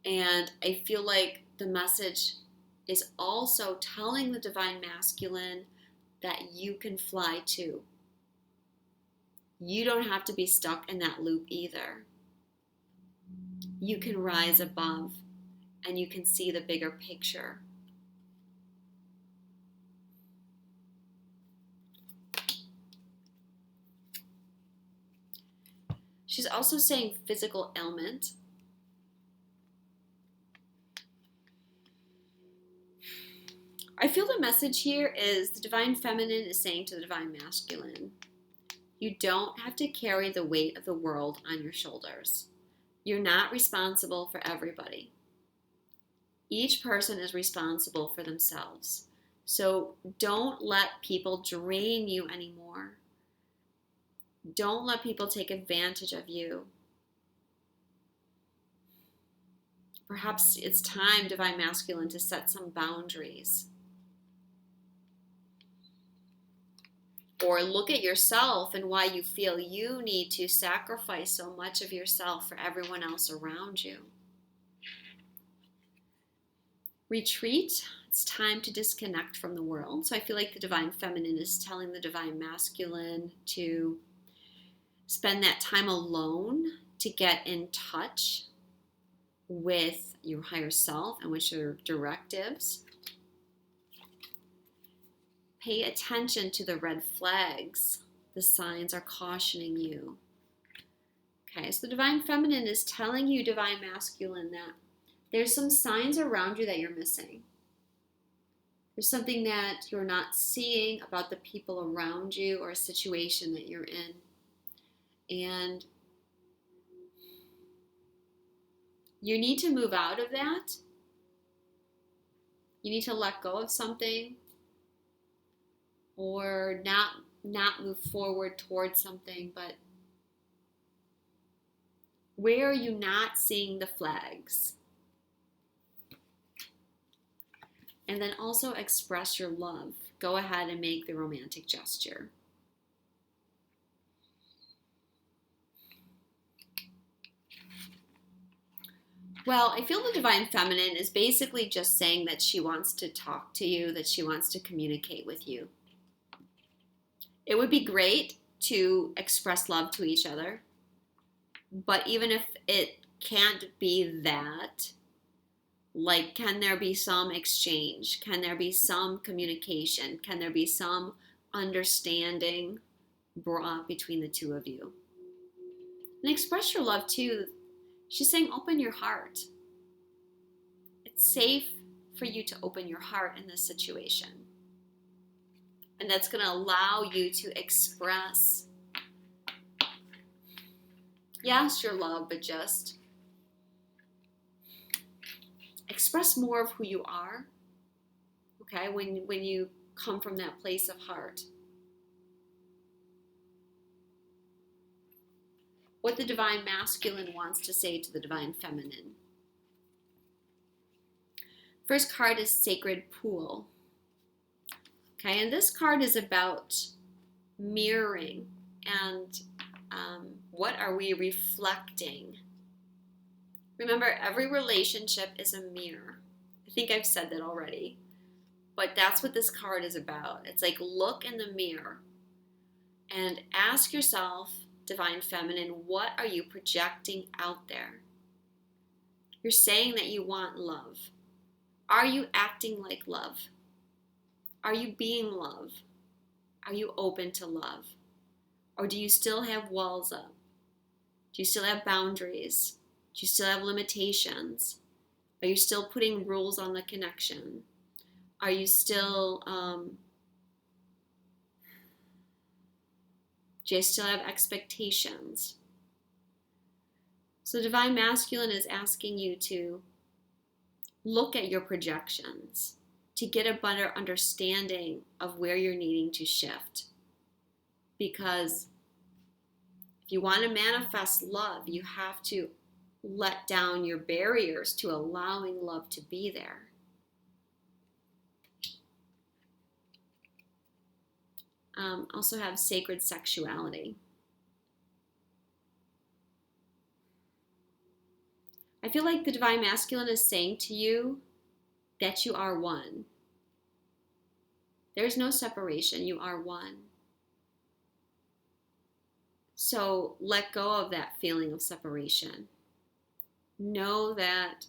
And I feel like the message is also telling the divine masculine that you can fly too. You don't have to be stuck in that loop either. You can rise above and you can see the bigger picture. She's also saying physical ailment. I feel the message here is the divine feminine is saying to the divine masculine, you don't have to carry the weight of the world on your shoulders. You're not responsible for everybody. Each person is responsible for themselves. So don't let people drain you anymore. Don't let people take advantage of you. Perhaps it's time, Divine Masculine, to set some boundaries. Or look at yourself and why you feel you need to sacrifice so much of yourself for everyone else around you. Retreat. It's time to disconnect from the world. So I feel like the Divine Feminine is telling the Divine Masculine to spend that time alone to get in touch with your higher self and with your directives. Pay attention to the red flags. The signs are cautioning you. Okay, so the Divine Feminine is telling you, Divine Masculine, that there's some signs around you that you're missing. There's something that you're not seeing about the people around you or a situation that you're in. And you need to move out of that. You need to let go of something, or not move forward towards something. But where are you not seeing the flags? And then also express your love. Go ahead and make the romantic gesture. Well, I feel the Divine Feminine is basically just saying that she wants to talk to you, that she wants to communicate with you. It would be great to express love to each other, but even if it can't be that, like, can there be some exchange? Can there be some communication? Can there be some understanding brought between the two of you? And express your love too. She's saying open your heart. It's safe for you to open your heart in this situation. And that's going to allow you to express, yes, your love, but just express more of who you are, okay, when you come from that place of heart. What the Divine Masculine wants to say to the Divine Feminine. First card is Sacred Pool. Okay, and this card is about mirroring and what are we reflecting? Remember, every relationship is a mirror. I think I've said that already, but that's what this card is about. It's like, look in the mirror and ask yourself, Divine Feminine, what are you projecting out there? You're saying that you want love. Are you acting like love? Are you being love? Are you open to love? Or do you still have walls up? Do you still have boundaries? Do you still have limitations? Are you still putting rules on the connection? Are you still, do you still have expectations? So Divine Masculine is asking you to look at your projections, to get a better understanding of where you're needing to shift. Because if you want to manifest love, you have to let down your barriers to allowing love to be there. Also have sacred sexuality. I feel like the Divine Masculine is saying to you that you are one. There's no separation. You are one. So let go of that feeling of separation. Know that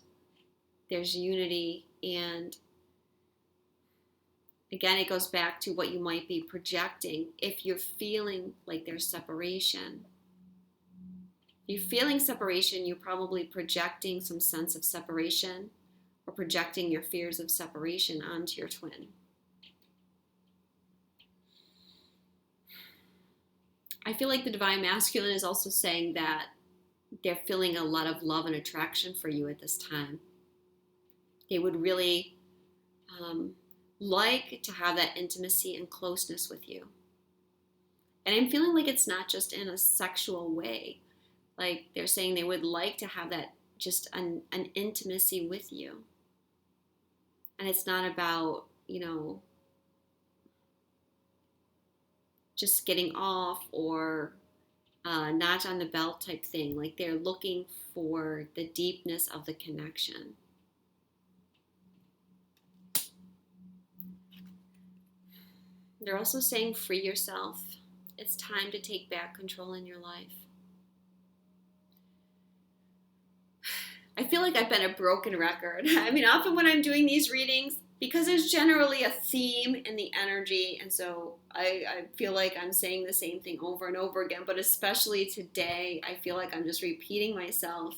there's unity, and again, it goes back to what you might be projecting if you're feeling like there's separation. If you're feeling separation, you're probably projecting some sense of separation or projecting your fears of separation onto your twin. I feel like the Divine Masculine is also saying that they're feeling a lot of love and attraction for you at this time. They would really like to have that intimacy and closeness with you. And I'm feeling like it's not just in a sexual way. Like they're saying they would like to have that just an intimacy with you. And it's not about, just getting off or notch on the belt type thing. Like they're looking for the deepness of the connection. They're also saying free yourself. It's time to take back control in your life. I feel like I've been a broken record. I mean, often when I'm doing these readings, because there's generally a theme in the energy, and so I feel like I'm saying the same thing over and over again, but especially today, I feel like I'm just repeating myself.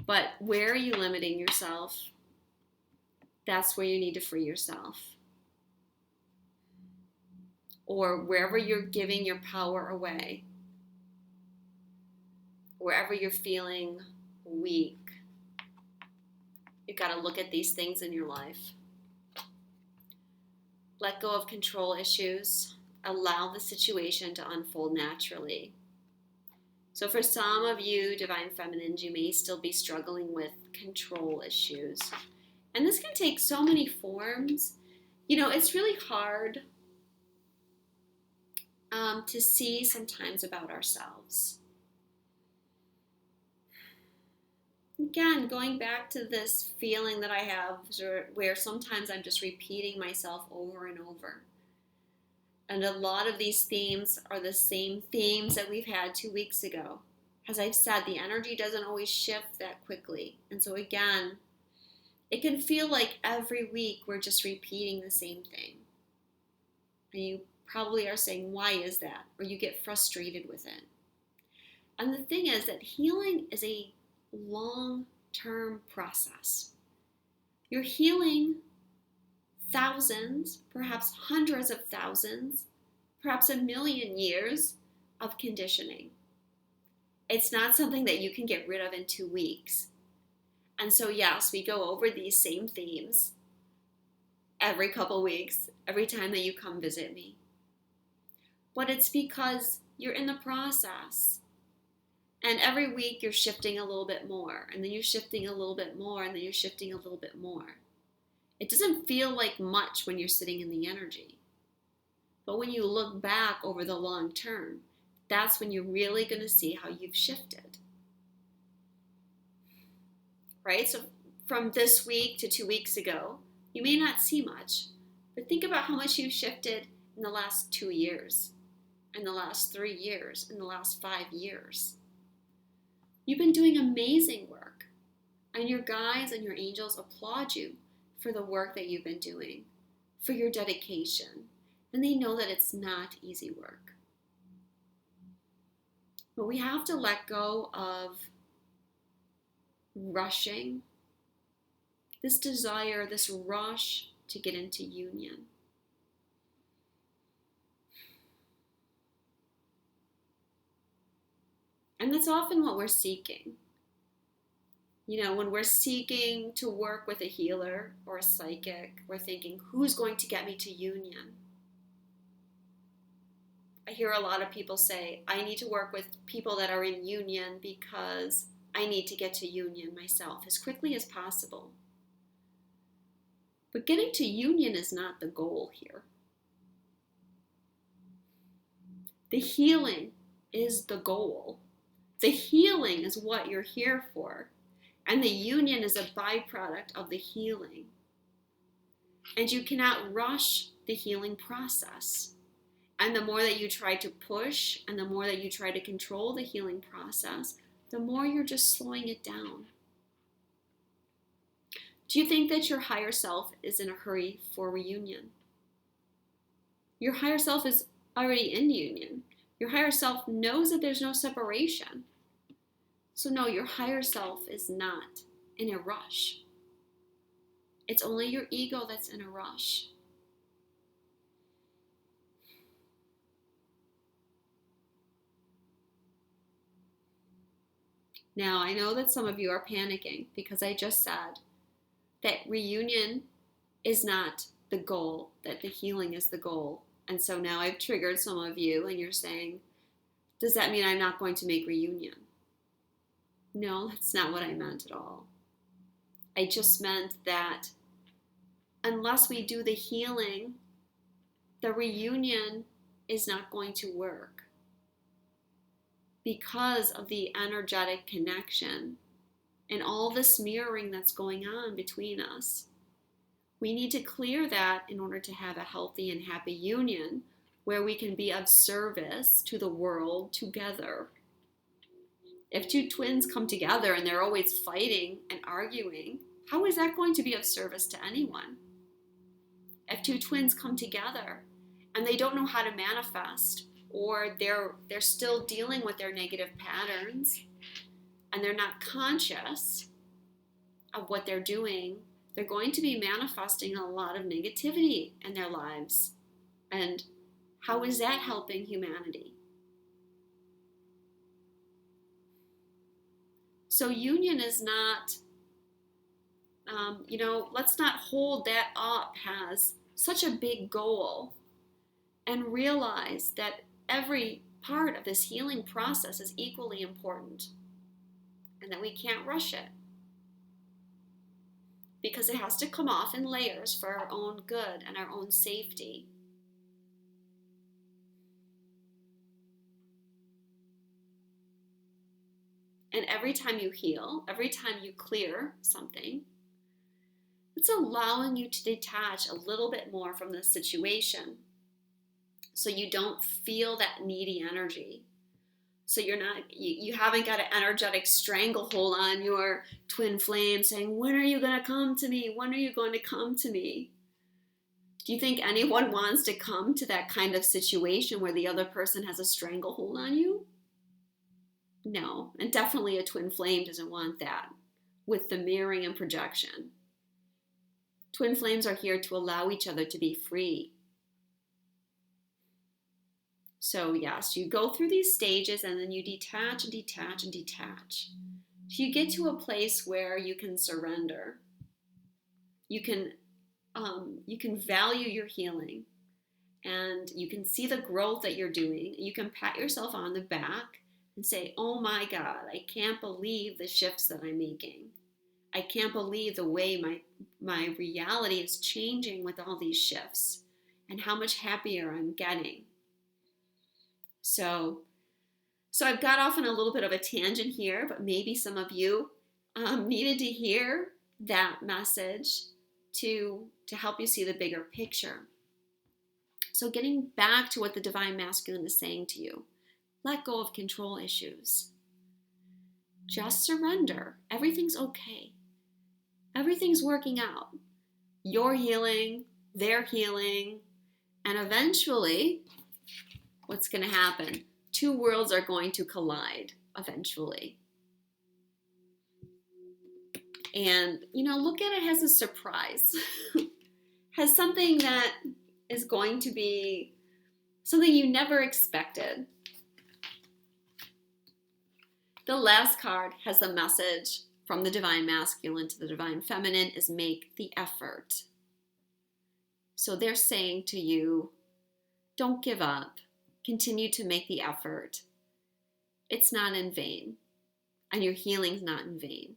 But where are you limiting yourself? That's where you need to free yourself. Or wherever you're giving your power away, wherever you're feeling weak, you've got to look at these things in your life. Let go of control issues. Allow the situation to unfold naturally. So for some of you, Divine Feminines, you may still be struggling with control issues. And this can take so many forms. It's really hard to see sometimes about ourselves. Again, going back to this feeling that I have where sometimes I'm just repeating myself over and over. And a lot of these themes are the same themes that we've had 2 weeks ago. As I've said, the energy doesn't always shift that quickly. And so again, it can feel like every week we're just repeating the same thing. And you probably are saying, why is that? Or you get frustrated with it. And the thing is that healing is a long-term process. You're healing thousands, perhaps hundreds of thousands, perhaps 1,000,000 years of conditioning. It's not something that you can get rid of in 2 weeks. And so yes, we go over these same themes every couple weeks, every time that you come visit me. But it's because you're in the process. And every week you're shifting a little bit more, and then you're shifting a little bit more, and then you're shifting a little bit more. It doesn't feel like much when you're sitting in the energy. But when you look back over the long term, that's when you're really going to see how you've shifted. Right? So from this week to 2 weeks ago, you may not see much, but think about how much you've shifted in the last 2 years, in the last 3 years, in the last 5 years. You've been doing amazing work, and your guides and your angels applaud you for the work that you've been doing, for your dedication, and they know that it's not easy work. But we have to let go of rushing, this desire, this rush to get into union. And that's often what we're seeking. When we're seeking to work with a healer or a psychic, we're thinking, who's going to get me to union? I hear a lot of people say, I need to work with people that are in union because I need to get to union myself as quickly as possible. But getting to union is not the goal here. The healing is the goal. The healing is what you're here for. And the union is a byproduct of the healing. And you cannot rush the healing process. And the more that you try to push and the more that you try to control the healing process, the more you're just slowing it down. Do you think that your higher self is in a hurry for reunion? Your higher self is already in union. Your higher self knows that there's no separation. So no, your higher self is not in a rush. It's only your ego that's in a rush. Now, I know that some of you are panicking because I just said that reunion is not the goal, that the healing is the goal. And so now I've triggered some of you and you're saying, does that mean I'm not going to make reunion? No, that's not what I meant at all. I just meant that unless we do the healing, the reunion is not going to work because of the energetic connection and all this mirroring that's going on between us. We need to clear that in order to have a healthy and happy union where we can be of service to the world together. If two twins come together and they're always fighting and arguing, how is that going to be of service to anyone? If two twins come together and they don't know how to manifest, or they're still dealing with their negative patterns and they're not conscious of what they're doing, they're going to be manifesting a lot of negativity in their lives. And how is that helping humanity? So union is not, let's not hold that up as such a big goal, and realize that every part of this healing process is equally important and that we can't rush it because it has to come off in layers for our own good and our own safety. And every time you heal, every time you clear something, it's allowing you to detach a little bit more from the situation so you don't feel that needy energy. So you haven't got an energetic stranglehold on your twin flame saying, when are you going to come to me? When are you going to come to me? Do you think anyone wants to come to that kind of situation where the other person has a stranglehold on you? No, and definitely a twin flame doesn't want that with the mirroring and projection. Twin flames are here to allow each other to be free. So yes, you go through these stages and then you detach and detach and detach. So you get to a place where you can surrender. You can value your healing, and you can see the growth that you're doing. You can pat yourself on the back and say, oh my God, I can't believe the shifts that I'm making. I can't believe the way my reality is changing with all these shifts and how much happier I'm getting. So I've got off on a little bit of a tangent here, but maybe some of you needed to hear that message to help you see the bigger picture. So getting back to what the Divine Masculine is saying to you, let go of control issues. Just surrender. Everything's okay. Everything's working out. You're healing, they're healing, and eventually, what's going to happen? Two worlds are going to collide eventually. And, look at it as a surprise. As something that is going to be something you never expected. The last card has the message from the Divine Masculine to the Divine Feminine is make the effort. So they're saying to you, don't give up. Continue to make the effort. It's not in vain. And your healing's not in vain.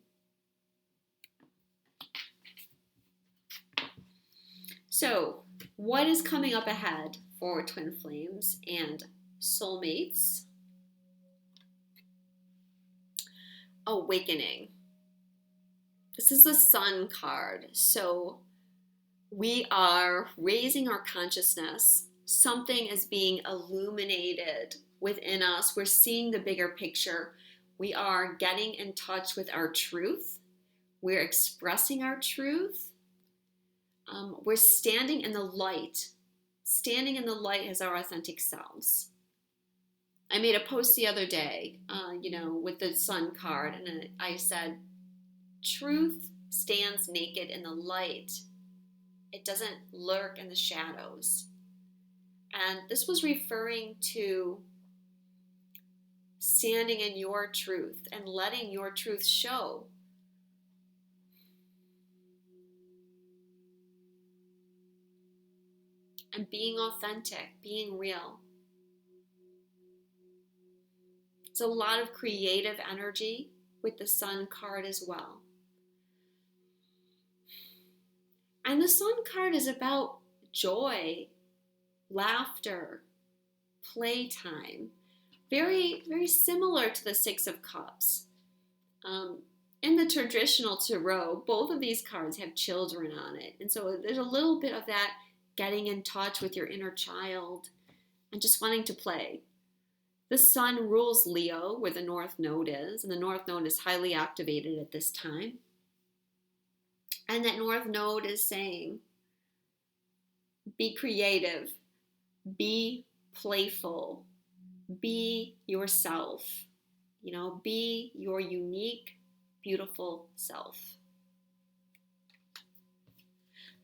So, what is coming up ahead for twin flames and soulmates? Awakening. This is the Sun card. So, we are raising our consciousness. Something is being illuminated within us. We're seeing the bigger picture. We are getting in touch with our truth. We're expressing our truth. We're standing in the light. Standing in the light as our authentic selves. I made a post the other day, with the Sun card, and I said, truth stands naked in the light. It doesn't lurk in the shadows. And this was referring to standing in your truth and letting your truth show. and being authentic, being real. It's a lot of creative energy with the Sun card as well. And the Sun card is about joy, laughter, playtime. Very, very similar to the Six of Cups. In the traditional tarot, both of these cards have children on it. And so there's a little bit of that getting in touch with your inner child and just wanting to play. The Sun rules Leo, where the North Node is, and the North Node is highly activated at this time. And that North Node is saying, be creative, be playful, be yourself, be your unique, beautiful self.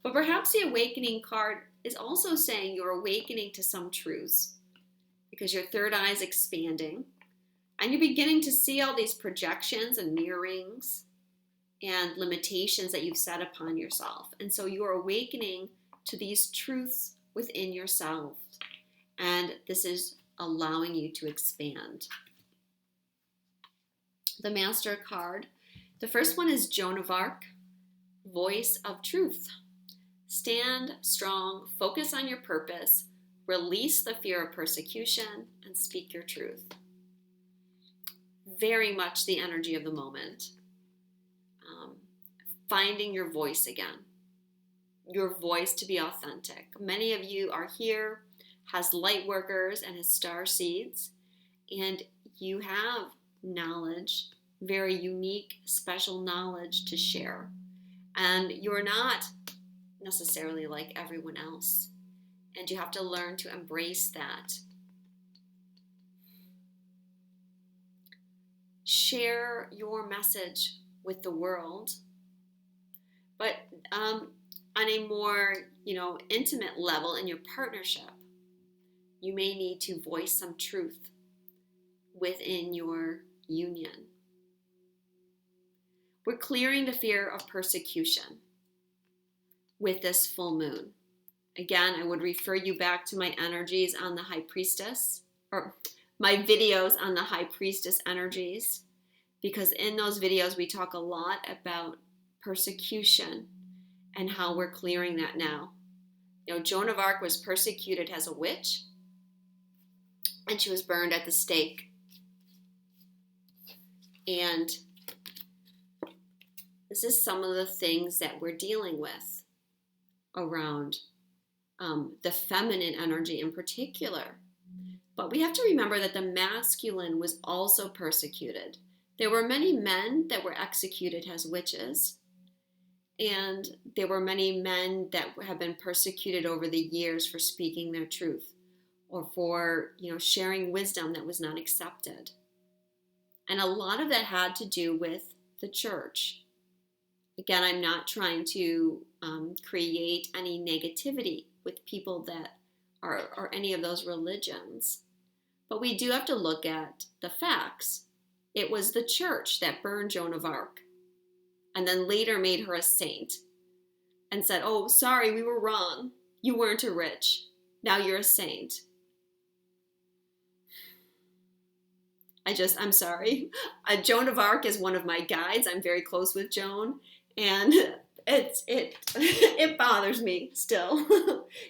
But perhaps the awakening card is also saying you're awakening to some truths because your third eye is expanding and you're beginning to see all these projections and mirrorings and limitations that you've set upon yourself. And so you're awakening to these truths within yourself. And this is allowing you to expand. The Master card. The first one is Joan of Arc, voice of truth. Stand strong, focus on your purpose, release the fear of persecution, and speak your truth. Very much the energy of the moment. Finding your voice again. Your voice to be authentic. Many of you are here as light workers and as star seeds, and you have knowledge, very unique, special knowledge to share. And you're not necessarily like everyone else, and you have to learn to embrace that. Share your message with the world, but on a more, intimate level in your partnership, you may need to voice some truth within your union. We're clearing the fear of persecution with this full moon. Again, I would refer you back to my energies on the High Priestess, or my videos on the High Priestess energies, because in those videos we talk a lot about persecution and how we're clearing that now. Joan of Arc was persecuted as a witch, and she was burned at the stake. And this is some of the things that we're dealing with around the feminine energy in particular. But we have to remember that the masculine was also persecuted. There were many men that were executed as witches, and there were many men that have been persecuted over the years for speaking their truth or for, sharing wisdom that was not accepted. And a lot of that had to do with the church. Again, I'm not trying to create any negativity with people that are any of those religions. But we do have to look at the facts. It was the church that burned Joan of Arc and then later made her a saint and said, oh, sorry, we were wrong. You weren't a witch. Now you're a saint. I'm sorry. Joan of Arc is one of my guides. I'm very close with Joan, and it bothers me still.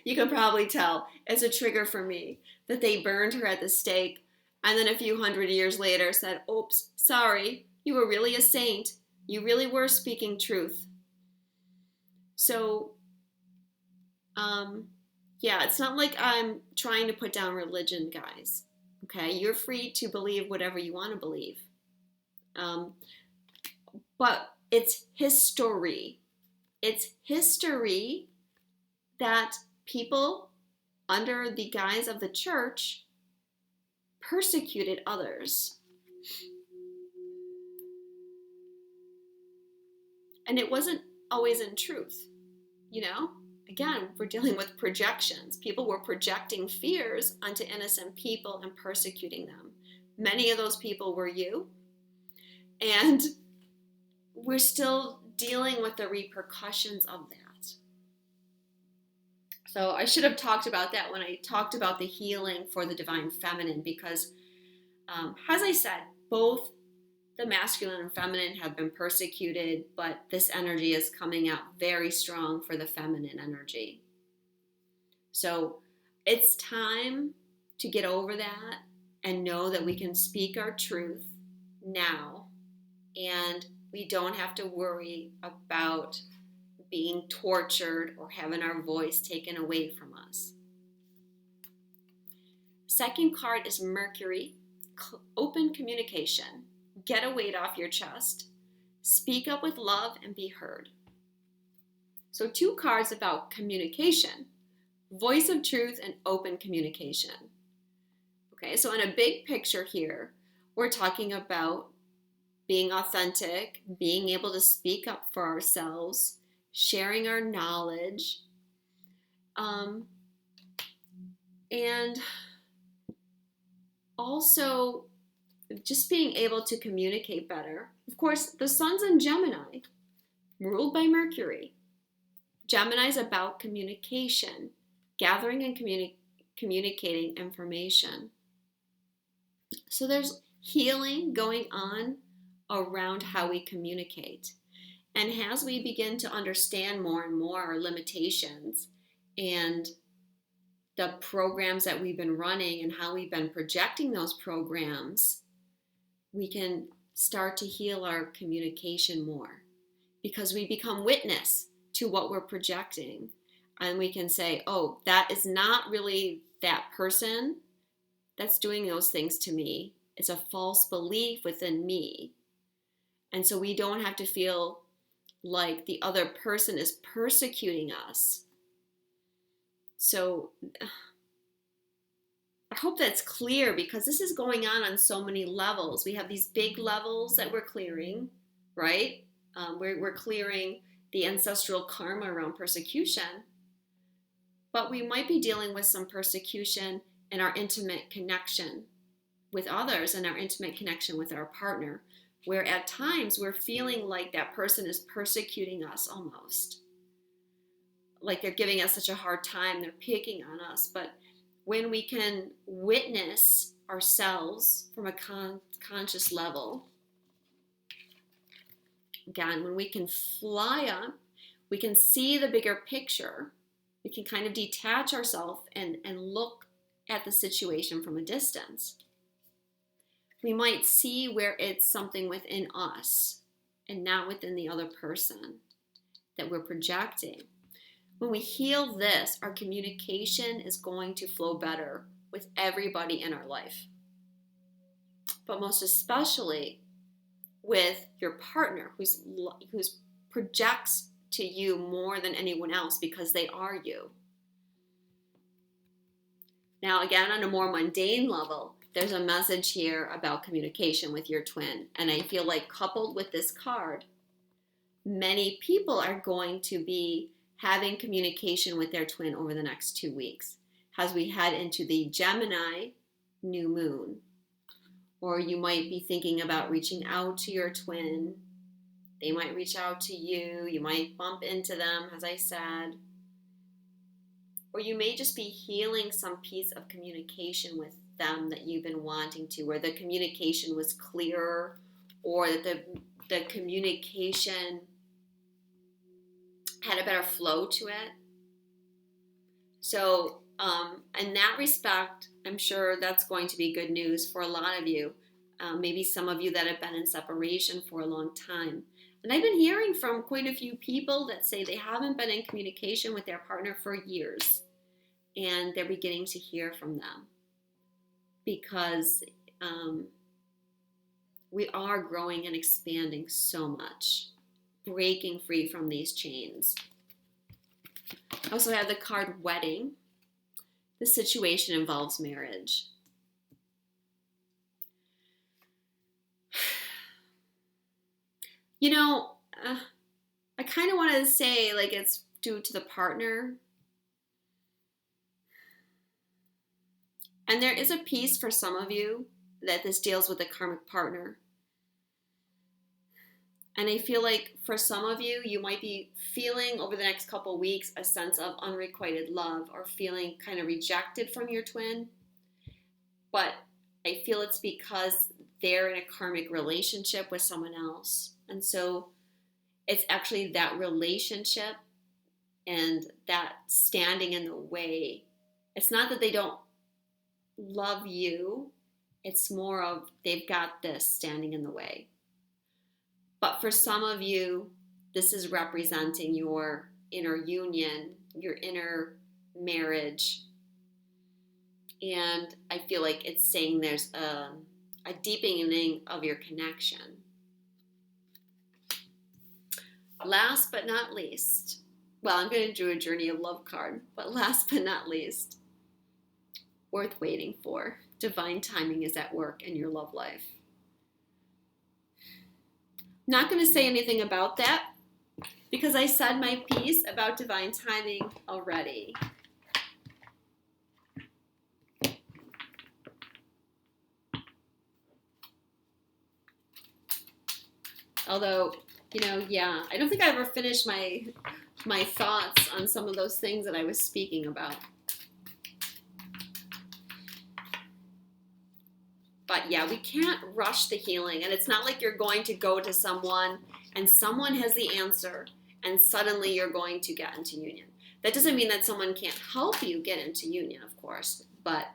You can probably tell it's a trigger for me that they burned her at the stake, and then a few hundred years later said, oops, sorry, you were really a saint. You really were speaking truth. So, it's not like I'm trying to put down religion, guys. Okay, you're free to believe whatever you want to believe. But it's history. It's history that people under the guise of the church persecuted others. And it wasn't always in truth, Again, we're dealing with projections. People were projecting fears onto innocent people and persecuting them. Many of those people were you. And we're still dealing with the repercussions of that. So I should have talked about that when I talked about the healing for the divine feminine, because as I said, both the masculine and feminine have been persecuted, but this energy is coming out very strong for the feminine energy. So it's time to get over that and know that we can speak our truth now, and we don't have to worry about being tortured or having our voice taken away from us. Second card is Mercury, open communication. Get a weight off your chest. Speak up with love and be heard. So 2 cards about communication, voice of truth and open communication. Okay, so in a big picture here, we're talking about being authentic, being able to speak up for ourselves, sharing our knowledge, and also just being able to communicate better. Of course, the sun's in Gemini, ruled by Mercury. Gemini is about communication, gathering and communicating information. So there's healing going on around how we communicate. And as we begin to understand more and more our limitations and the programs that we've been running and how we've been projecting those programs, we can start to heal our communication more, because we become witness to what we're projecting. And we can say, oh, that is not really that person that's doing those things to me. It's a false belief within me. And so we don't have to feel like the other person is persecuting us. So I hope that's clear, because this is going on so many levels. We have these big levels that we're clearing, right? We're clearing the ancestral karma around persecution. But we might be dealing with some persecution in our intimate connection with others and our intimate connection with our partner, where at times we're feeling like that person is persecuting us almost. Like they're giving us such a hard time, they're picking on us. But when we can witness ourselves from a conscious level, again, when we can fly up, we can see the bigger picture. We can kind of detach ourselves and look at the situation from a distance. We might see where it's something within us and not within the other person that we're projecting. When we heal this, our communication is going to flow better with everybody in our life. But most especially with your partner, who's projects to you more than anyone else, because they are you. Now, again, on a more mundane level, there's a message here about communication with your twin. And I feel like coupled with this card, many people are going to be having communication with their twin over the next 2 weeks as we head into the Gemini new moon. Or you might be thinking about reaching out to your twin. They might reach out to you. You might bump into them, as I said. Or you may just be healing some piece of communication with them that you've been wanting to, where the communication was clearer, or that the communication had a better flow to it. So in that respect, I'm sure that's going to be good news for a lot of you. Maybe some of you that have been in separation for a long time. And I've been hearing from quite a few people that say they haven't been in communication with their partner for years. And they're beginning to hear from them. Because we are growing and expanding so much. Breaking free from these chains. I also have the card wedding. The situation involves marriage. You know, I kind of wanted to say like it's due to the partner. And there is a piece for some of you that this deals with a karmic partner. And I feel like for some of you, you might be feeling over the next couple weeks a sense of unrequited love or feeling kind of rejected from your twin. But I feel it's because they're in a karmic relationship with someone else. And so it's actually that relationship and that standing in the way. It's not that they don't love you, it's more of they've got this standing in the way. But for some of you, this is representing your inner union, your inner marriage. And I feel like it's saying there's a deepening of your connection. Last but not least, well, I'm going to do a journey of love card, but last but not least, worth waiting for. Divine timing is at work in your love life. Not going to say anything about that because I said my piece about divine timing already. Although, I don't think I ever finished my thoughts on some of those things that I was speaking about. But yeah, we can't rush the healing. And it's not like you're going to go to someone and someone has the answer and suddenly you're going to get into union. That doesn't mean that someone can't help you get into union, of course. But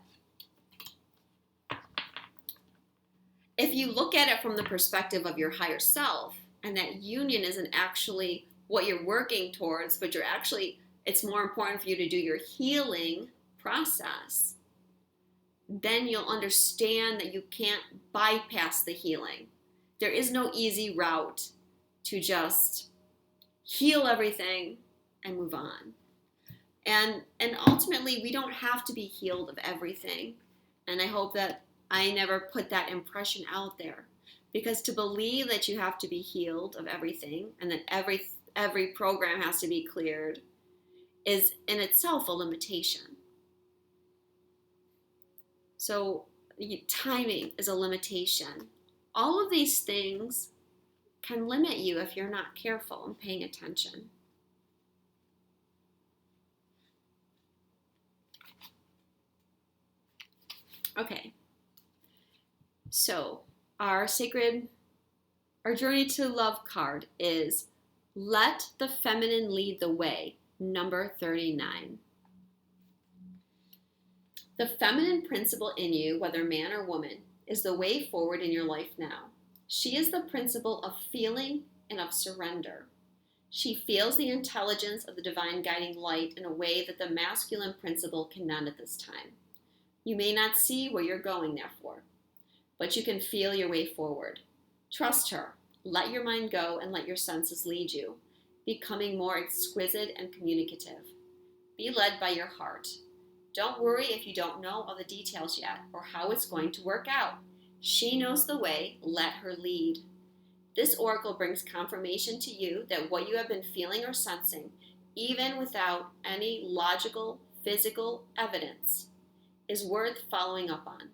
if you look at it from the perspective of your higher self, and that union isn't actually what you're working towards, but it's more important for you to do your healing process, then you'll understand that you can't bypass the healing. There is no easy route to just heal everything and move on. And ultimately, we don't have to be healed of everything. And I hope that I never put that impression out there. Because to believe that you have to be healed of everything and that every program has to be cleared is in itself a limitation. So timing is a limitation. All of these things can limit you if you're not careful and paying attention. Okay. So our journey to love card is Let the Feminine Lead the Way, number 39. The feminine principle in you, whether man or woman, is the way forward in your life now. She is the principle of feeling and of surrender. She feels the intelligence of the divine guiding light in a way that the masculine principle cannot at this time. You may not see where you're going, therefore, but you can feel your way forward. Trust her. Let your mind go and let your senses lead you, becoming more exquisite and communicative. Be led by your heart. Don't worry if you don't know all the details yet or how it's going to work out. She knows the way. Let her lead. This oracle brings confirmation to you that what you have been feeling or sensing, even without any logical, physical evidence, is worth following up on.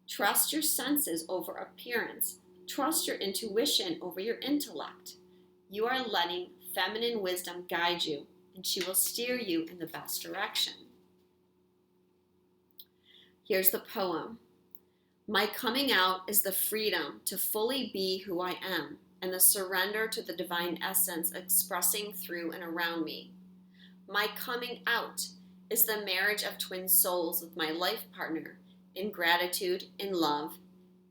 Trust your senses over appearance. Trust your intuition over your intellect. You are letting feminine wisdom guide you, and she will steer you in the best direction. Here's the poem. My coming out is the freedom to fully be who I am and the surrender to the divine essence expressing through and around me. My coming out is the marriage of twin souls with my life partner in gratitude, in love,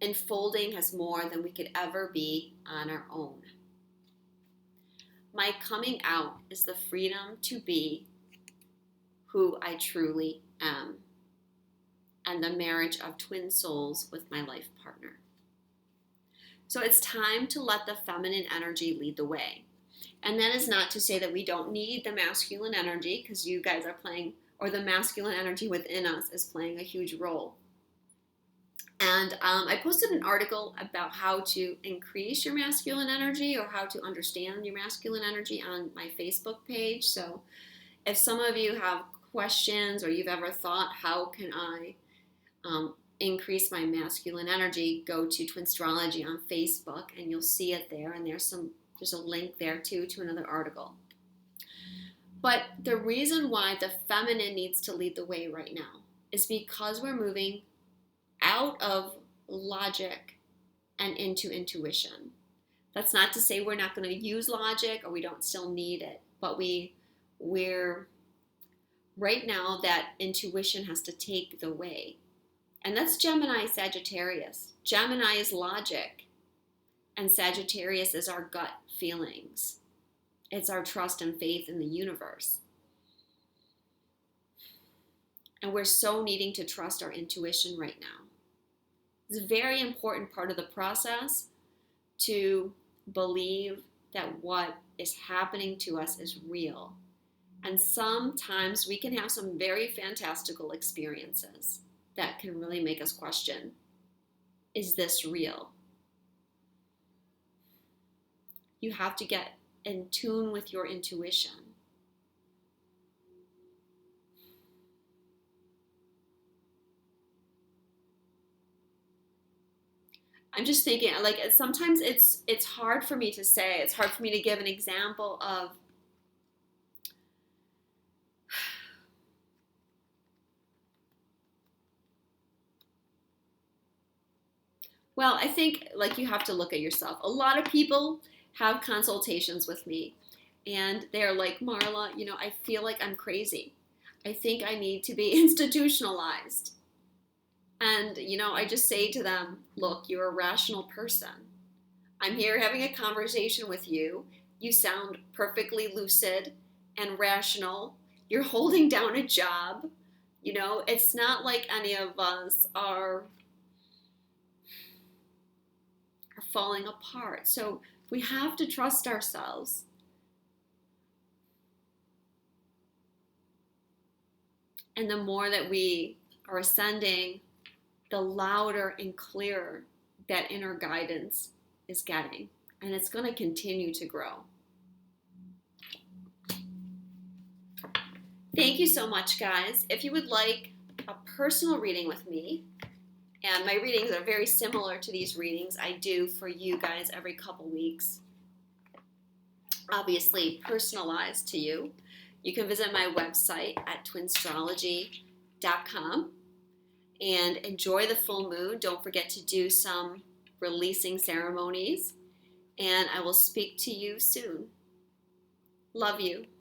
enfolding as more than we could ever be on our own. My coming out is the freedom to be who I truly am, and the marriage of twin souls with my life partner. So it's time to let the feminine energy lead the way. And that is not to say that we don't need the masculine energy, because you guys are playing, or the masculine energy within us is playing a huge role. And I posted an article about how to increase your masculine energy or how to understand your masculine energy on my Facebook page. So if some of you have questions or you've ever thought, how can I increase my masculine energy, go to Twinstrology on Facebook and you'll see it there. And there's some There's a link there too to another article. But the reason why the feminine needs to lead the way right now is because we're moving out of logic and into intuition. That's not to say we're not going to use logic or we don't still need it, but we're right now that intuition has to take the way. And that's Gemini, Sagittarius. Gemini is logic, and Sagittarius is our gut feelings. It's our trust and faith in the universe. And we're so needing to trust our intuition right now. It's a very important part of the process to believe that what is happening to us is real. And sometimes we can have some very fantastical experiences that can really make us question, is this real? You have to get in tune with your intuition. I'm just thinking, like, sometimes it's hard for me to say. It's hard for me to give an example of well, I think like you have to look at yourself. A lot of people have consultations with me and they're like, Marla, I feel like I'm crazy. I think I need to be institutionalized. And, I just say to them, look, you're a rational person. I'm here having a conversation with you. You sound perfectly lucid and rational. You're holding down a job. It's not like any of us are falling apart. So we have to trust ourselves. And the more that we are ascending, the louder and clearer that inner guidance is getting. And it's going to continue to grow. Thank you so much, guys. If you would like a personal reading with me, and my readings are very similar to these readings I do for you guys every couple weeks, obviously personalized to you, you can visit my website at twinstrology.com and enjoy the full moon. Don't forget to do some releasing ceremonies, and I will speak to you soon. Love you.